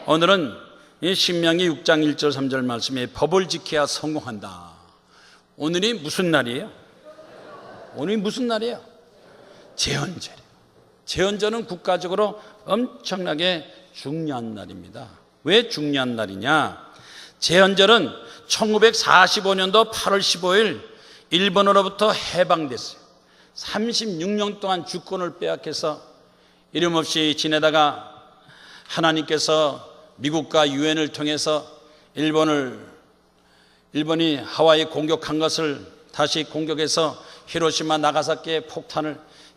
오늘은 이 신명기 6장 1절 3절 말씀에 법을 지켜야 성공한다. 오늘이 무슨 날이에요? 오늘이 무슨 날이에요? 제헌절이에요. 제헌절은 국가적으로 엄청나게 중요한 날입니다. 왜 중요한 날이냐? 제헌절은 1945년도 8월 15일 일본으로부터 해방됐어요. 36년 동안 주권을 빼앗겨서 이름 없이 지내다가 하나님께서 미국과 유엔을 통해서 일본이 하와이 공격한 것을 다시 공격해서 히로시마 나가사키에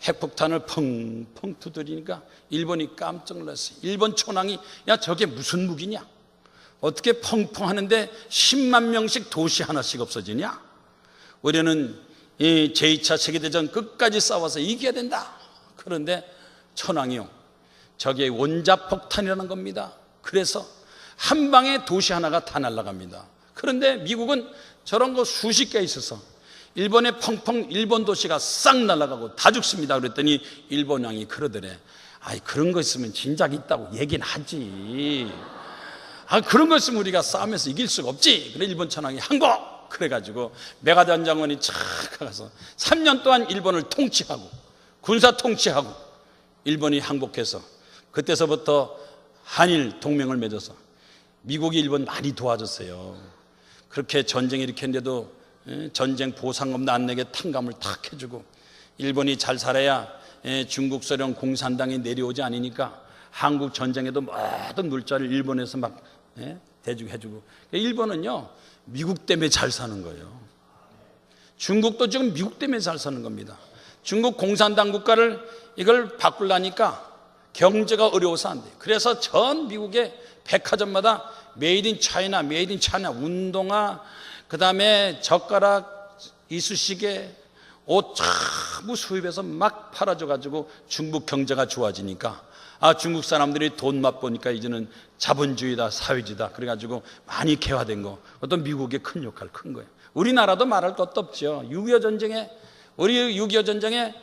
핵폭탄을 펑펑 두드리니까 일본이 깜짝 놀랐어요. 일본 천황이 야 저게 무슨 무기냐? 어떻게 펑펑 하는데 10만 명씩 도시 하나씩 없어지냐? 우리는 이 제2차 세계대전 끝까지 싸워서 이겨야 된다. 그런데 천황이요, 저게 원자폭탄이라는 겁니다. 그래서 한 방에 도시 하나가 다 날아갑니다. 그런데 미국은 저런 거 수십 개 있어서 일본에 펑펑 일본 도시가 싹 날아가고 다 죽습니다. 그랬더니 일본 왕이 그러더래. 아이 그런 거 있으면 진작 있다고 얘기는 하지. 그런 거 있으면 우리가 싸우면서 이길 수가 없지. 그래 일본 천황이 한 거. 그래가지고 메가단 장군이 착 가서 3년 동안 일본을 통치하고 군사 통치하고 일본이 항복해서 그때서부터 한일 동맹을 맺어서 미국이 일본 많이 도와줬어요. 그렇게 전쟁 일으켰는데도 전쟁 보상금도 안 내게 탕감을 탁 해주고 일본이 잘 살아야 중국 소련 공산당이 내려오지 않으니까 한국 전쟁에도 모든 물자를 일본에서 막 대주고 해주고. 일본은요 미국 때문에 잘 사는 거예요. 중국도 지금 미국 때문에 잘 사는 겁니다. 중국 공산당 국가를 이걸 바꾸려니까 경제가 어려워서 안 돼요. 그래서 전 미국의 백화점마다 메이드 인 차이나, 메이드 인 차이나 운동화, 그 다음에 젓가락, 이쑤시개, 옷 전부 수입해서 막 팔아줘가지고 중국 경제가 좋아지니까 중국 사람들이 돈 맛보니까 이제는 자본주의다, 사회주의다 그래가지고 많이 개화된 거. 어떤 미국의 큰 역할 큰 거예요. 우리나라도 말할 것도 없죠. 6.25 전쟁에 우리 6.25 전쟁에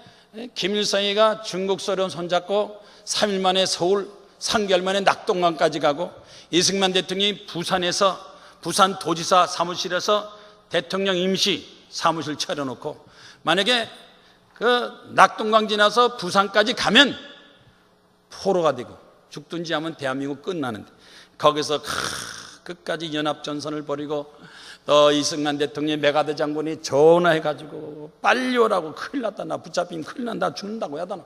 김일성이가 중국 소련 손잡고 3일 만에 서울, 3개월 만에 낙동강까지 가고 이승만 대통령이 부산에서 부산 도지사 사무실에서 대통령 임시 사무실 차려놓고 만약에 그 낙동강 지나서 부산까지 가면 포로가 되고 죽든지 하면 대한민국 끝나는데 거기서 끝까지 연합전선을 벌이고 또 이승만 대통령의 메가드 장군이 전화해가지고 빨리 오라고 큰일 났다 나 붙잡히면 큰일 난다 죽는다고 하다.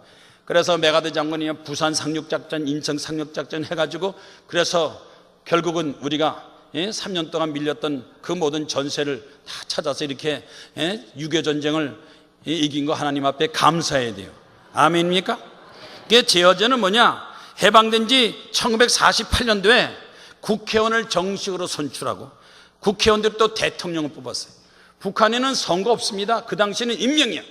그래서 메가드 장군이 부산 상륙작전 인천 상륙작전 해가지고 그래서 결국은 우리가 3년 동안 밀렸던 그 모든 전세를 다 찾아서 이렇게 6.25 전쟁을 이긴 거 하나님 앞에 감사해야 돼요. 아멘입니까? 이게 제헌절은 뭐냐? 해방된 지 1948년도에 국회의원을 정식으로 선출하고 국회의원들이 또 대통령을 뽑았어요. 북한에는 선거 없습니다. 그 당시에는 임명이에요.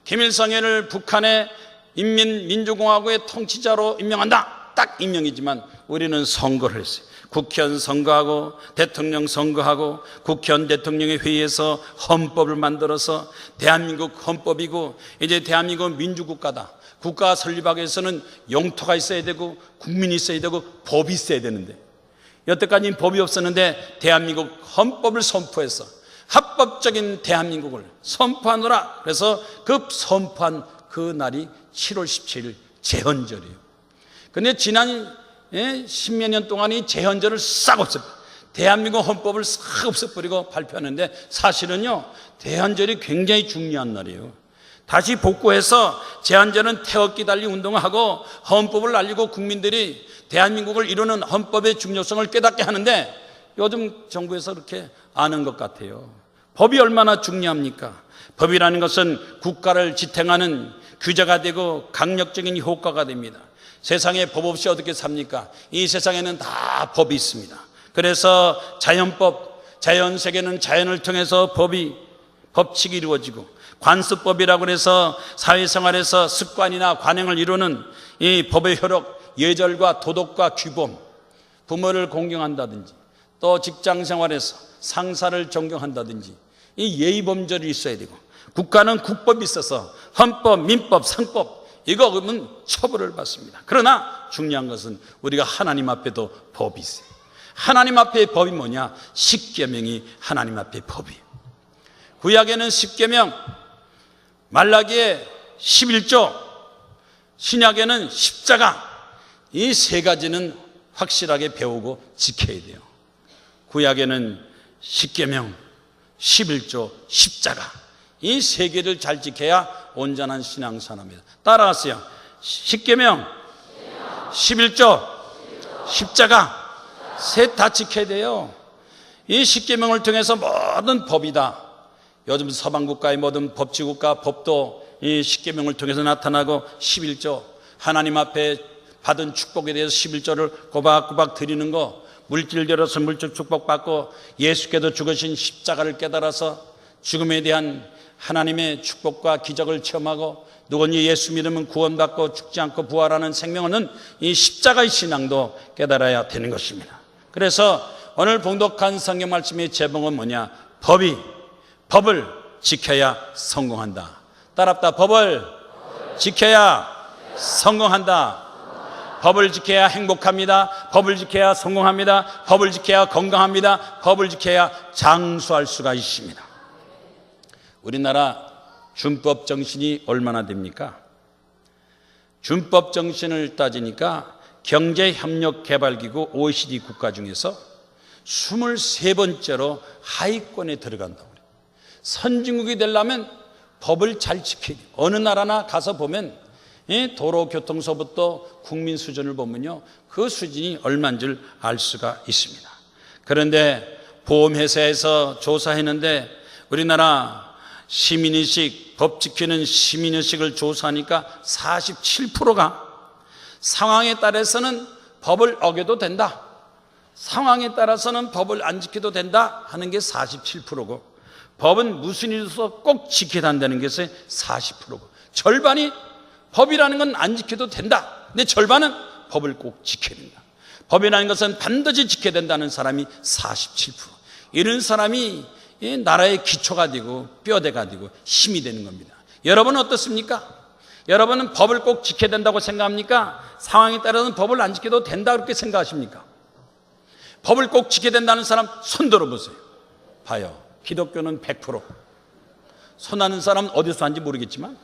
김일성을 북한의 인민민주공화국의 통치자로 임명한다. 딱 임명이지만 우리는 선거를 했어요. 국회의원 선거하고 대통령 선거하고 국회의원 대통령의 회의에서 헌법을 만들어서 대한민국 헌법이고 이제 대한민국은 민주국가다. 국가 설립하기 위해서는 영토가 있어야 되고 국민이 있어야 되고 법이 있어야 되는데 여태까지는 법이 없었는데 대한민국 헌법을 선포해서 합법적인 대한민국을 선포하노라. 그래서 그 선포한 그 날이 7월 17일 제헌절이에요. 그런데 지난 10몇 년 동안 이 제헌절을 싹 없애버려. 대한민국 헌법을 싹 없애버리고 발표하는데 사실은요 대헌절이 굉장히 중요한 날이에요. 다시 복구해서 제헌절은 태극기 달리 운동을 하고 헌법을 알리고 국민들이 대한민국을 이루는 헌법의 중요성을 깨닫게 하는데 요즘 정부에서 그렇게 아는 것 같아요. 법이 얼마나 중요합니까? 법이라는 것은 국가를 지탱하는 규제가 되고 강력적인 효과가 됩니다. 세상에 법 없이 어떻게 삽니까? 이 세상에는 다 법이 있습니다. 그래서 자연세계는 자연을 통해서 법칙이 이루어지고 관습법이라고 해서 사회생활에서 습관이나 관행을 이루는 이 법의 효력, 예절과 도덕과 규범, 부모를 공경한다든지 또 직장생활에서 상사를 존경한다든지 이 예의범절이 있어야 되고 국가는 국법이 있어서 헌법, 민법, 상법 이거 그러면 처벌을 받습니다. 그러나 중요한 것은 우리가 하나님 앞에도 법이 있어요. 하나님 앞의 법이 뭐냐? 십계명이 하나님 앞의 법이에요. 구약에는 십계명, 말라기에 11조, 신약에는 십자가, 이 세 가지는 확실하게 배우고 지켜야 돼요. 구약에는 십계명, 11조, 십자가, 이 세 개를 잘 지켜야 온전한 신앙생활입니다. 따라하세요. 십계명, 11조, 십자가, 셋 다 지켜야 돼요. 이 십계명을 통해서 모든 법이다. 요즘 서방국가의 모든 법치국가 법도 이 십계명을 통해서 나타나고 11조, 하나님 앞에 받은 축복에 대해서 11조를 꼬박꼬박 드리는 거, 물질들어서 물질 축복받고 예수께서 죽으신 십자가를 깨달아서 죽음에 대한 하나님의 축복과 기적을 체험하고 누구니 예수 믿으면 구원받고 죽지 않고 부활하는 생명을 얻는 이 십자가의 신앙도 깨달아야 되는 것입니다. 그래서 오늘 봉독한 성경 말씀의 제목은 뭐냐? 법을 지켜야 성공한다. 따라합다. 법을 지켜야 성공한다. 법을 지켜야 행복합니다. 법을 지켜야 성공합니다. 법을 지켜야 건강합니다. 법을 지켜야 장수할 수가 있습니다. 우리나라 준법 정신이 얼마나 됩니까? 준법 정신을 따지니까 경제협력개발기구 OECD 국가 중에서 23번째로 하위권에 들어간다고 그래요. 선진국이 되려면 법을 잘 지켜야 돼요. 어느 나라나 가서 보면 도로교통서부터 국민 수준을 보면요, 그 수준이 얼마인 줄 알 수가 있습니다. 그런데 보험회사에서 조사했는데 우리나라 시민의식, 법 지키는 시민의식을 조사하니까 47%가 상황에 따라서는 법을 어겨도 된다, 상황에 따라서는 법을 안 지켜도 된다 하는 게 47%고, 법은 무슨 일로서 꼭 지켜야 한다는 것이 40%고, 절반이 법이라는 건 안 지켜도 된다, 근데 절반은 법을 꼭 지켜야 된다, 법이라는 것은 반드시 지켜야 된다는 사람이 47%. 이런 사람이 이 나라의 기초가 되고 뼈대가 되고 힘이 되는 겁니다. 여러분은 어떻습니까? 여러분은 법을 꼭 지켜야 된다고 생각합니까? 상황에 따라서는 법을 안 지켜도 된다 그렇게 생각하십니까? 법을 꼭 지켜야 된다는 사람 손 들어보세요. 봐요. 기독교는 100%. 손하는 사람은 어디서 하는지 모르겠지만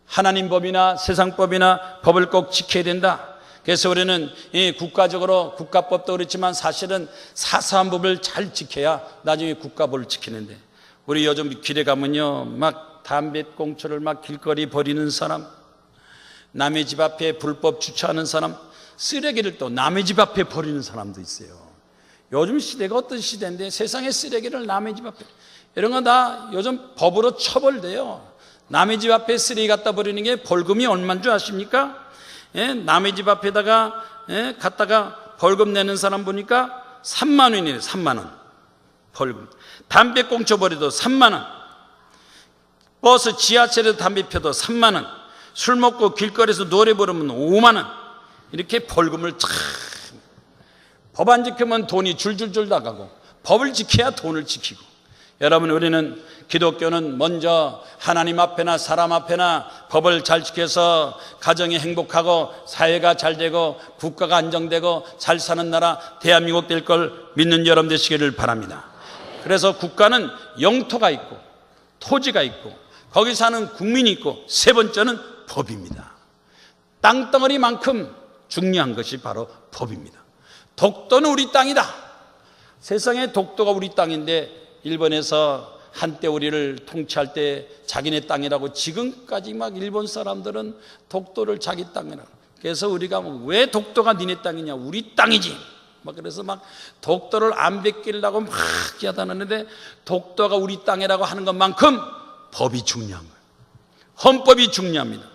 하나님 법이나 세상 법이나 법을 꼭 지켜야 된다. 그래서 우리는 이 국가적으로 국가법도 그렇지만 사실은 사소한 법을 잘 지켜야 나중에 국가법을 지키는데, 우리 요즘 길에 가면요, 막 담배꽁초를 막 길거리 버리는 사람, 남의 집 앞에 불법 주차하는 사람, 쓰레기를 또 남의 집 앞에 버리는 사람도 있어요. 요즘 시대가 어떤 시대인데 세상에 쓰레기를 남의 집 앞에, 이런 거 다 요즘 법으로 처벌돼요. 남의 집 앞에 쓰레기 갖다 버리는 게 벌금이 얼마인 줄 아십니까? 남의 집 앞에다가 갖다가 벌금 내는 사람 보니까 3만 원이래요. 3만 원 벌금. 담배꽁초 버려도 3만 원, 버스 지하철에서 담배 펴도 3만 원, 술 먹고 길거리에서 노래 부르면 5만 원, 이렇게 벌금을 참, 법 안 지키면 돈이 줄줄줄 나가고 법을 지켜야 돈을 지키고. 여러분, 우리는 기독교는 먼저 하나님 앞에나 사람 앞에나 법을 잘 지켜서 가정이 행복하고 사회가 잘 되고 국가가 안정되고 잘 사는 나라 대한민국 될 걸 믿는 여러분 되시기를 바랍니다. 그래서 국가는 영토가 있고 토지가 있고 거기 사는 국민이 있고, 세 번째는 법입니다. 땅덩어리만큼 중요한 것이 바로 법입니다. 독도는 우리 땅이다. 세상에 독도가 우리 땅인데 일본에서 한때 우리를 통치할 때 자기네 땅이라고, 지금까지 막 일본 사람들은 독도를 자기 땅이라고. 그래서 우리가 왜 독도가 니네 땅이냐, 우리 땅이지. 막 그래서 막 독도를 안 베끼려고 막 야단하는데, 독도가 우리 땅이라고 하는 것만큼 법이 중요한 거예요. 헌법이 중요합니다.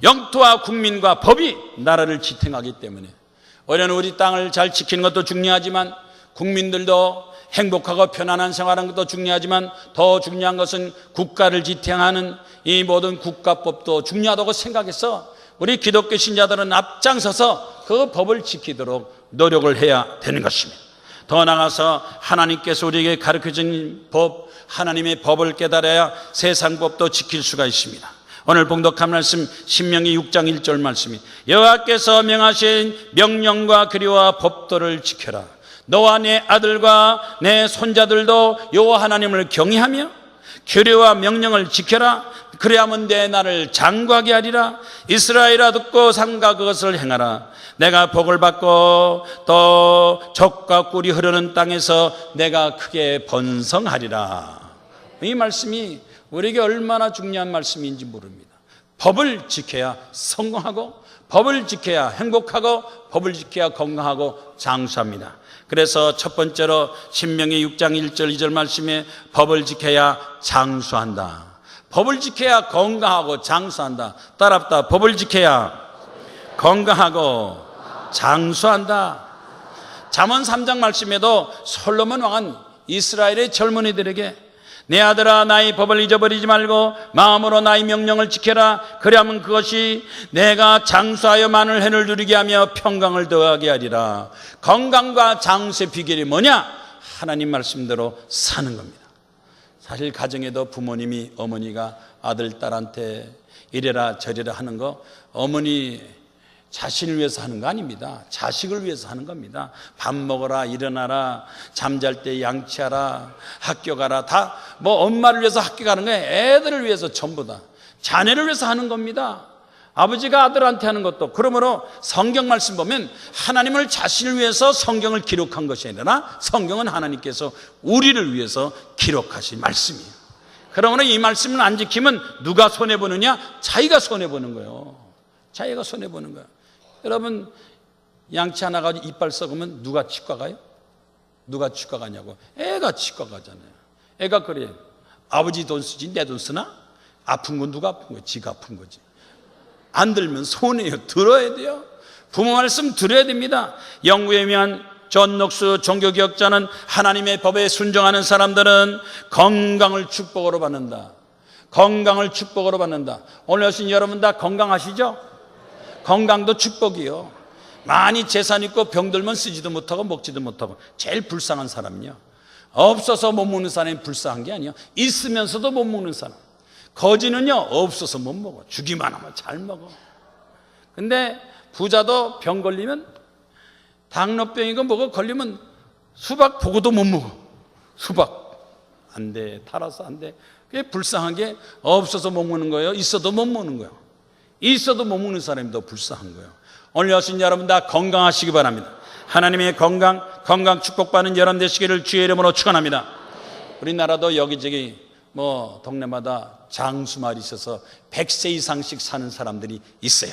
영토와 국민과 법이 나라를 지탱하기 때문에 우리는 우리 땅을 잘 지키는 것도 중요하지만 국민들도 행복하고 편안한 생활하는 것도 중요하지만 더 중요한 것은 국가를 지탱하는 이 모든 국가법도 중요하다고 생각해서 우리 기독교 신자들은 앞장서서 그 법을 지키도록 노력을 해야 되는 것입니다. 더 나아가서 하나님께서 우리에게 가르쳐준 법, 하나님의 법을 깨달아야 세상 법도 지킬 수가 있습니다. 오늘 봉독한 말씀 신명기 6장 1절 말씀이 여호와께서 명하신 명령과 규례와 법도를 지켜라. 너와 내 아들과 내 손자들도 여호와 하나님을 경외하며 규례와 명령을 지켜라. 그래야만 내 나를 장구하게 하리라. 이스라엘아 듣고 삼가 그것을 행하라. 내가 복을 받고 또 젖과 꿀이 흐르는 땅에서 내가 크게 번성하리라. 이 말씀이 우리에게 얼마나 중요한 말씀인지 모릅니다. 법을 지켜야 성공하고, 법을 지켜야 행복하고, 법을 지켜야 건강하고 장수합니다. 그래서 첫 번째로 신명기 6장 1절 2절 말씀에 법을 지켜야 장수한다. 법을 지켜야 건강하고 장수한다. 따라합다. 법을 지켜야 건강하고 장수한다. 잠언 3장 말씀에도 솔로몬 왕은 이스라엘의 젊은이들에게 내 아들아 나의 법을 잊어버리지 말고 마음으로 나의 명령을 지켜라. 그리하면 그것이 내가 장수하여 많은 해를 누리게 하며 평강을 더하게 하리라. 건강과 장수의 비결이 뭐냐? 하나님 말씀대로 사는 겁니다. 사실 가정에도 부모님이, 어머니가 아들, 딸한테 이래라 저래라 하는 거 어머니 자신을 위해서 하는 거 아닙니다. 자식을 위해서 하는 겁니다. 밥 먹어라, 일어나라, 잠잘 때 양치하라, 학교 가라, 다 뭐 엄마를 위해서 학교 가는 거예요. 애들을 위해서 전부 다 자녀를 위해서 하는 겁니다. 아버지가 아들한테 하는 것도. 그러므로 성경 말씀 보면 하나님을 자신을 위해서 성경을 기록한 것이 아니라 성경은 하나님께서 우리를 위해서 기록하신 말씀이에요. 그러므로 이 말씀을 안 지키면 누가 손해보느냐? 자기가 손해보는 거예요. 자기가 손해보는 거예요. 여러분 양치 하나 가지고 이빨 썩으면 누가 치과 가요? 누가 치과 가냐고. 애가 치과 가잖아요. 애가 그래요. 아버지 돈 쓰지 내 돈 쓰나? 아픈 건 누가 아픈 거야? 지가 아픈 거지. 안 들면 손해요. 들어야 돼요. 부모 말씀 들어야 됩니다. 영국에 의한 존 녹스 종교개혁자는 하나님의 법에 순종하는 사람들은 건강을 축복으로 받는다. 건강을 축복으로 받는다. 오늘 오신 여러분 다 건강하시죠? 건강도 축복이요. 많이 재산 있고 병들면 쓰지도 못하고 먹지도 못하고. 제일 불쌍한 사람은요, 없어서 못 먹는 사람이 불쌍한 게 아니에요. 있으면서도 못 먹는 사람. 거지는요 없어서 못 먹어. 주기만 하면 잘 먹어. 근데 부자도 병 걸리면, 당뇨병이고 뭐가 걸리면 수박 보고도 못 먹어. 수박 안 돼, 달아서 안 돼. 그게 불쌍한 게 없어서 못 먹는 거예요? 있어도 못 먹는 거예요? 있어도 못 먹는 사람이 더 불쌍한 거예요. 오늘 오신 여러분 다 건강하시기 바랍니다. 하나님의 건강 축복받는 여러분 되시기를 주의 이름으로 축원합니다. 우리나라도 여기저기 뭐 동네마다 장수말이 있어서 100세 이상씩 사는 사람들이 있어요.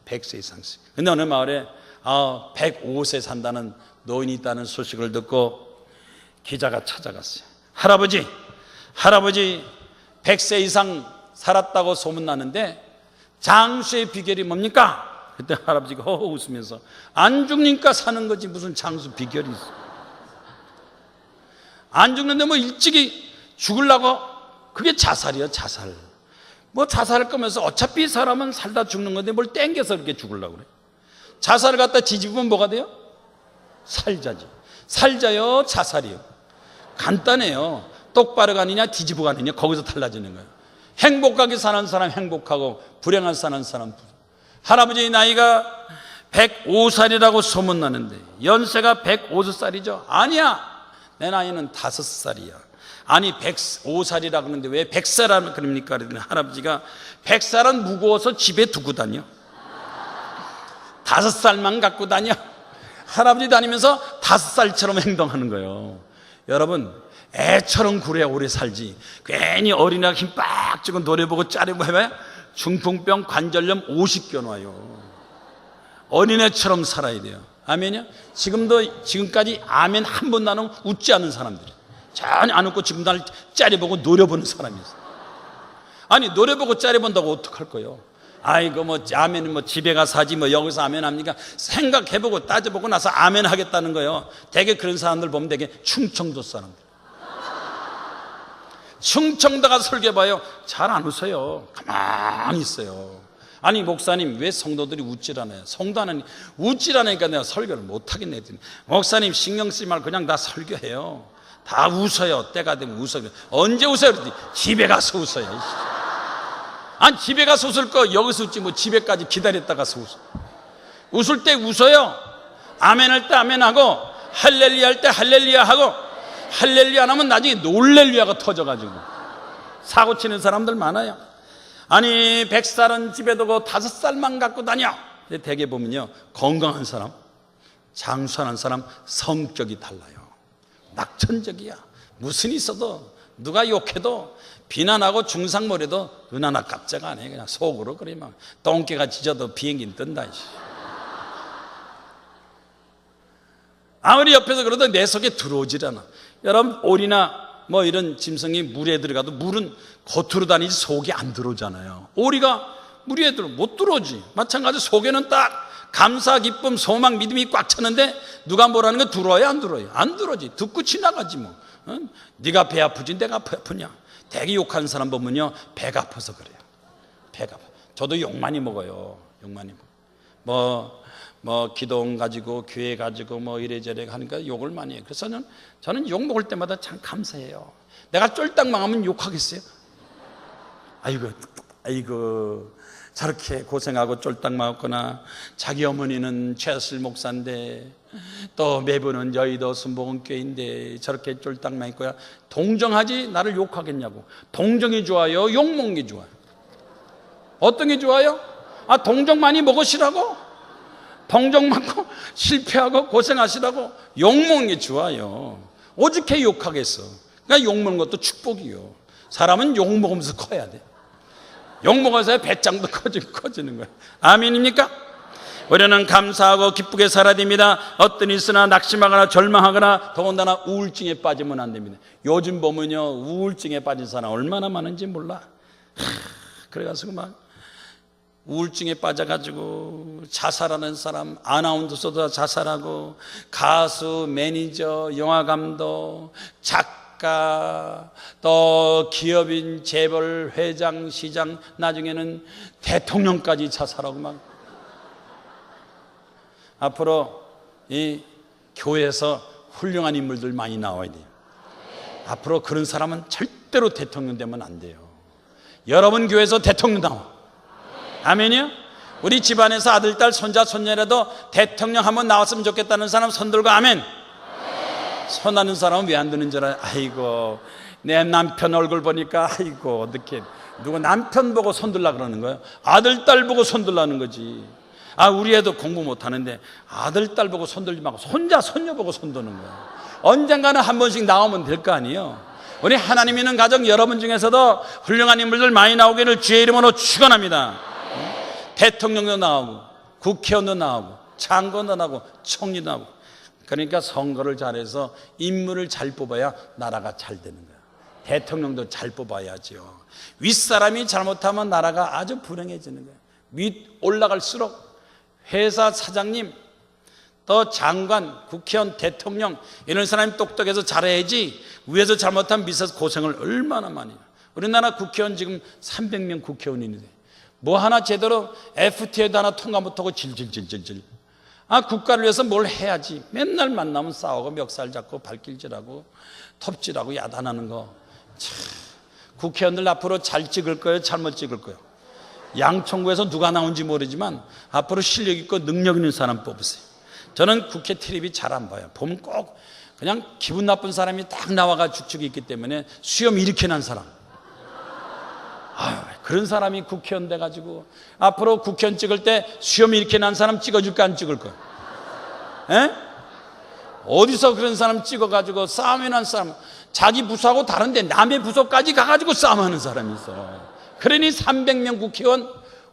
100세 이상씩. 근데 어느 마을에 105세 산다는 노인이 있다는 소식을 듣고 기자가 찾아갔어요. 할아버지 100세 이상 살았다고 소문나는데 장수의 비결이 뭡니까? 그때 할아버지가 웃으면서 안 죽으니까 사는 거지 무슨 장수 비결이 있어. 안 죽는데 뭐 일찍이 죽으려고. 그게 자살이에요. 자살. 뭐 자살할 거면서 어차피 사람은 살다 죽는 건데 뭘 땡겨서 그렇게 죽으려고 그래. 자살을 갖다 뒤집으면 뭐가 돼요? 살자지. 살자요, 자살이요. 간단해요. 똑바로 가느냐 뒤집어 가느냐, 거기서 달라지는 거예요. 행복하게 사는 사람 행복하고 불행한 사는 사람 불행. 할아버지 나이가 105살이라고 소문나는데 연세가 105살이죠? 아니야, 내 나이는 5살이야. 아니 105살이라고 하는데 왜 100살이라고 그럽니까? 그랬더니 할아버지가 100살은 무거워서 집에 두고 다녀. 5살만 갖고 다녀. 할아버지 다니면서 5살처럼 행동하는 거예요. 여러분 애처럼 그래야 오래 살지. 괜히 어린애가 힘 빡 주고 노래 보고 짜리고 해봐야 중풍병 관절염 50견 와요. 어린애처럼 살아야 돼요. 아멘이요? 지금까지 아멘 한 번 나는 웃지 않는 사람들이 전혀 안 웃고 지금 날 짜리보고 노려보는 사람이 있어요. 아니 노려보고 짜리본다고 어떡할 거예요? 아이고 뭐 아멘은 뭐 집에 가서 하지 뭐 여기서 아멘 합니까? 생각해보고 따져보고 나서 아멘 하겠다는 거예요. 되게 그런 사람들 보면 되게 충청도 사람들. 충청도 가서 설교해봐요. 잘 안 웃어요. 가만히 있어요. 아니 목사님 왜 성도들이 웃질 않아요? 성도 하나님 웃질 않으니까 내가 설교를 못하겠네 했더니 목사님 신경 쓰지 말고 그냥 다 설교해요. 다 웃어요. 때가 되면 웃어요. 언제 웃어요? 그랬더니 집에 가서 웃어요. 아니 집에 가서 웃을 거 여기서 웃지 뭐 집에까지 기다렸다 가서 웃어. 웃을 때 웃어요. 아멘 할 때 아멘하고 할렐루야 할 때 할렐루야 하고 할렐루야 안 하면 나중에 놀렐루야가 터져가지고 사고 치는 사람들 많아요. 아니 100살은 집에 두고 5살만 갖고 다녀. 근데 대개 보면요 건강한 사람, 장수하는 사람 성격이 달라요. 낙천적이야. 무슨 있어도 누가 욕해도 비난하고 중상모래도 눈 하나 깜짝 안 해. 그냥 속으로 그래 막 똥개가 짖어도 비행기는 뜬다. 아무리 옆에서 그러도 내 속에 들어오질 않아. 여러분 오리나 뭐 이런 짐승이 물에 들어가도 물은 겉으로 다니지 속에 안 들어오잖아요. 오리가 물에 못 들어오지. 마찬가지로 속에는 딱 감사, 기쁨, 소망, 믿음이 꽉 찼는데 누가 뭐라는 거 들어와요? 안 들어요? 안 들어오지. 듣고 지나가지 뭐. 네가 배 아프지 내가 배 아프냐. 되게 욕하는 사람 보면요 배가 아파서 그래요. 배가 아파. 저도 욕 많이 먹어요. 욕 많이 먹어. 뭐 기도원 가지고 교회 가지고 뭐 이래저래 하니까 욕을 많이 해요. 그래서 저는 욕 먹을 때마다 참 감사해요. 내가 쫄딱 망하면 욕하겠어요? 아이고 저렇게 고생하고 쫄딱 망했구나. 자기 어머니는 최슬 목사인데 또 매부는 여의도 순복음교회인데 저렇게 쫄딱 망했고야. 동정하지 나를 욕하겠냐고. 동정이 좋아요? 욕 먹는 게 좋아요? 어떤 게 좋아요? 동정 많이 먹으시라고? 동정 많고 실패하고 고생하시라고? 욕 먹는 게 좋아요. 오죽해 욕하겠어. 그러니까 욕 먹는 것도 축복이요. 사람은 욕 먹으면서 커야 돼. 욕 먹어서 배짱도 커지는 거예요. 아멘입니까? 우리는 감사하고 기쁘게 살아야 됩니다. 어떤 일 있으나 낙심하거나 절망하거나 더군다나 우울증에 빠지면 안 됩니다. 요즘 보면요 우울증에 빠진 사람 얼마나 많은지 몰라. 그래가지고 막 우울증에 빠져가지고 자살하는 사람, 아나운서도 자살하고 가수, 매니저, 영화감독, 작가, 또 기업인, 재벌, 회장, 시장, 나중에는 대통령까지 자살하고 막. 앞으로 이 교회에서 훌륭한 인물들 많이 나와야 돼요. 앞으로 그런 사람은 절대로 대통령 되면 안 돼요. 여러분 교회에서 대통령 나와. 아멘이요? 우리 집안에서 아들, 딸, 손자, 손녀라도 대통령 한번 나왔으면 좋겠다는 사람 손 들고 아멘. 손하는 사람은 왜 안 드는 줄 알아요? 아이고 내 남편 얼굴 보니까 아이고 어떻게 누구 남편 보고 손 들라 그러는 거예요? 아들, 딸 보고 손 들라는 거지. 우리 애도 공부 못하는데 아들, 딸 보고 손 들지 말고 손자, 손녀 보고 손 드는 거예요. 언젠가는 한 번씩 나오면 될 거 아니에요. 우리 하나님 있는 가정 여러분 중에서도 훌륭한 인물들 많이 나오기를 주의 이름으로 축원합니다. 대통령도 나오고 국회의원도 나오고 장관도 나오고 총리도 나오고. 그러니까 선거를 잘해서 인물을 잘 뽑아야 나라가 잘 되는 거예요. 대통령도 잘 뽑아야죠. 윗사람이 잘못하면 나라가 아주 불행해지는 거예요. 윗 올라갈수록 회사 사장님, 또 장관, 국회의원, 대통령 이런 사람이 똑똑해서 잘해야지 위에서 잘못하면 밑에서 고생을 얼마나 많이 해요. 우리나라 국회의원 지금 300명 국회의원인데 뭐 하나 제대로 FTA도 하나 통과 못하고 질질질질질. 국가를 위해서 뭘 해야지. 맨날 만나면 싸우고 멱살 잡고 발길질하고 톱질하고 야단하는 거. 참, 국회의원들 앞으로 잘 찍을 거예요? 잘못 찍을 거예요? 양천구에서 누가 나온지 모르지만 앞으로 실력 있고 능력 있는 사람 뽑으세요. 저는 국회 TVB 잘 안 봐요. 보면 꼭 그냥 기분 나쁜 사람이 딱 나와가 죽죽이 있기 때문에 수염 이렇게 난 사람. 그런 사람이 국회의원 돼가지고 앞으로 국회의원 찍을 때 수염 이렇게 난 사람 찍어줄까 안 찍을 거야? 에? 어디서 그런 사람 찍어가지고 싸움이 난 사람, 자기 부서하고 다른데 남의 부서까지 가가지고 싸움하는 사람이 있어. 그러니 300명 국회의원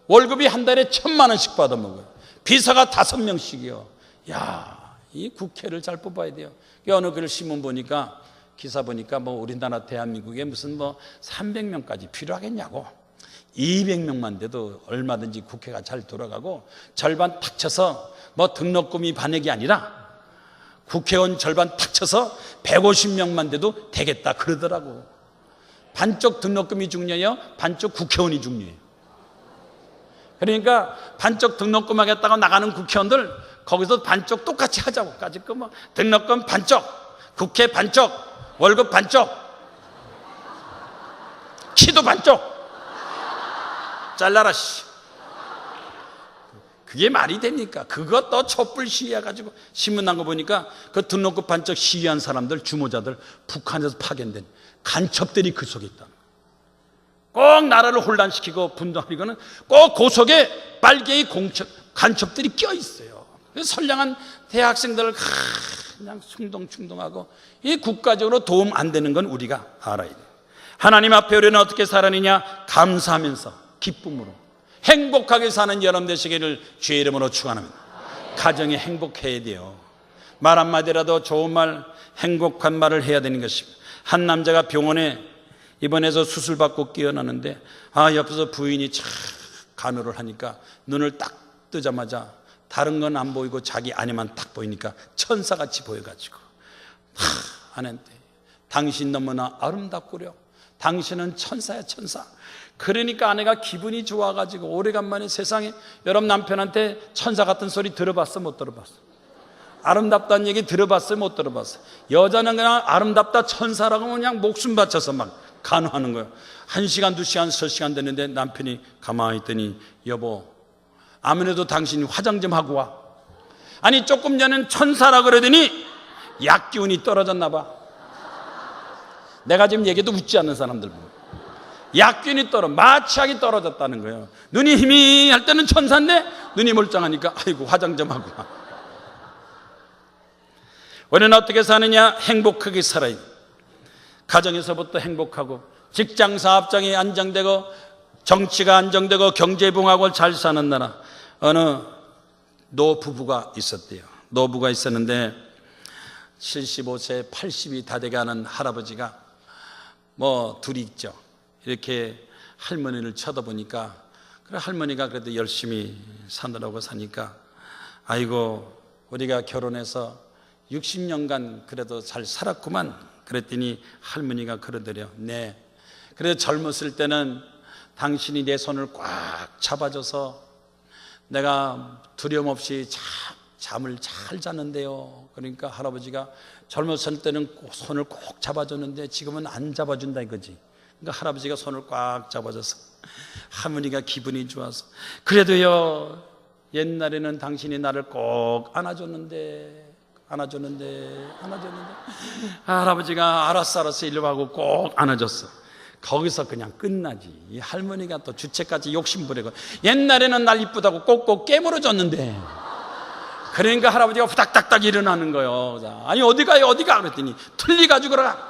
월급이 한 달에 1,000만 원씩 받아먹어요. 비서가 5명씩이요. 이 국회를 잘 뽑아야 돼요. 어느 글 신문 보니까 기사 보니까 뭐 우리나라 대한민국에 무슨 뭐 300명까지 필요하겠냐고. 200명만 돼도 얼마든지 국회가 잘 돌아가고 절반 탁 쳐서 뭐 등록금이 반액이 아니라 국회의원 절반 탁 쳐서 150명만 돼도 되겠다 그러더라고. 반쪽 등록금이 중요해요? 반쪽 국회의원이 중요해요? 그러니까 반쪽 등록금 하겠다고 나가는 국회의원들 거기서 반쪽 똑같이 하자고. 까짓 뭐 등록금 반쪽, 국회 반쪽, 월급 반쪽, 키도 반쪽. 잘라라 씨. 그게 말이 됩니까? 그것도 촛불 시위해가지고 신문 난 거 보니까 그 등록금 반짝 시위한 사람들, 주모자들, 북한에서 파견된 간첩들이 그 속에 있다. 꼭 나라를 혼란시키고 분단하려고는 꼭 그 속에 빨갱이 간첩들이 껴 있어요. 선량한 대학생들을 그냥 충동하고 이 국가적으로 도움 안 되는 건 우리가 알아야 돼요. 하나님 앞에 우리는 어떻게 살아느냐? 감사하면서 기쁨으로 행복하게 사는 여러분 되시기를 주의 이름으로 축원합니다. 가정이 행복해야 돼요. 말 한마디라도 좋은 말, 행복한 말을 해야 되는 것입니다. 한 남자가 병원에 입원해서 수술받고 깨어나는데 옆에서 부인이 참 간호를 하니까 눈을 딱 뜨자마자 다른 건 안 보이고 자기 아내만 딱 보이니까 천사같이 보여가지고 아내한테 당신 너무나 아름답구려. 당신은 천사야 천사. 그러니까 아내가 기분이 좋아가지고 오래간만에 세상에 여러분 남편한테 천사 같은 소리 들어봤어 못 들어봤어? 아름답다는 얘기 들어봤어요 못 들어봤어요? 여자는 그냥 아름답다 천사라고 그냥 목숨 바쳐서 막 간호하는 거예요. 1시간 2시간 3시간 됐는데 남편이 가만히 있더니 여보 아무래도 당신이 화장 좀 하고 와. 아니 조금 전엔 천사라 그러더니 약 기운이 떨어졌나 봐. 내가 지금 얘기해도 웃지 않는 사람들 보면 약균이 마취약이 떨어졌다는 거예요. 눈이 희미할 때는 천사인데 눈이 멀쩡하니까 아이고 화장 좀 하고 와. 우리는 어떻게 사느냐? 행복하게 살아야 돼. 가정에서부터 행복하고 직장 사업장이 안정되고 정치가 안정되고 경제 봉합을 잘 사는 나라. 어느 노부부가 있었대요. 노부가 있었는데 75세 80이 다 돼가는 할아버지가 둘이 있죠. 이렇게 할머니를 쳐다보니까 그래 할머니가 그래도 열심히 사느라고 사니까 아이고 우리가 결혼해서 60년간 그래도 잘 살았구만. 그랬더니 할머니가 그러더래요. 네. 그래도 젊었을 때는 당신이 내 손을 꽉 잡아줘서 내가 두려움 없이 잠을 잘 잤는데요. 그러니까 할아버지가 젊었을 때는 손을 꼭 잡아줬는데 지금은 안 잡아준다 이거지. 그러니까 할아버지가 손을 꽉 잡아줘서 할머니가 기분이 좋아서 그래도요 옛날에는 당신이 나를 꼭 안아줬는데 할아버지가 알았어 이리로 하고 꼭 안아줬어. 거기서 그냥 끝나지. 이 할머니가 또 주책까지 욕심부리고 옛날에는 날 이쁘다고 꼭꼭 깨물어줬는데 그러니까 할아버지가 후닥닥닥 일어나는 거예요. 아니 어디 가요 그랬더니 틀니 가지고 가.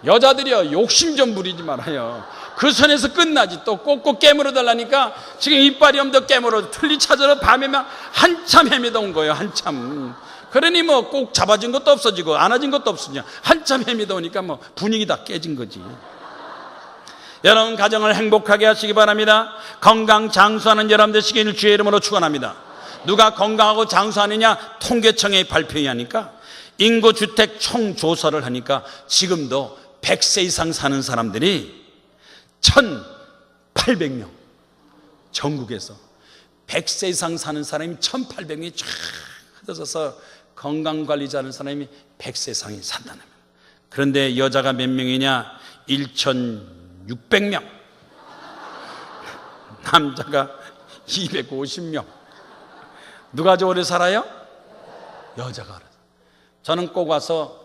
여자들이요 욕심 좀 부리지 말아요. 그 선에서 끝나지. 또 꼭꼭 깨물어 달라니까 지금 이빨이 없는데 깨물어 틀니 찾으러 밤에만 한참 헤매다 온 거예요. 한참. 그러니 꼭 잡아준 것도 없어지고 안아준 것도 없으냐 한참 헤매다 오니까 분위기 다 깨진 거지. 여러분 가정을 행복하게 하시기 바랍니다. 건강 장수하는 여러분 되시기를 주의 이름으로 축원합니다. 누가 건강하고 장수하느냐? 통계청의 발표에 하니까 인구주택 총조사를 하니까 지금도 100세 이상 사는 사람들이 1,800명. 전국에서 100세 이상 사는 사람이 1,800명이 쫙 흩어져서 건강관리 하는 사람이 100세 이상이 산다는 거예요. 그런데 여자가 몇 명이냐? 1,600명. 남자가 250명. 누가 더 오래 살아요? 여자가. 저는 꼭 와서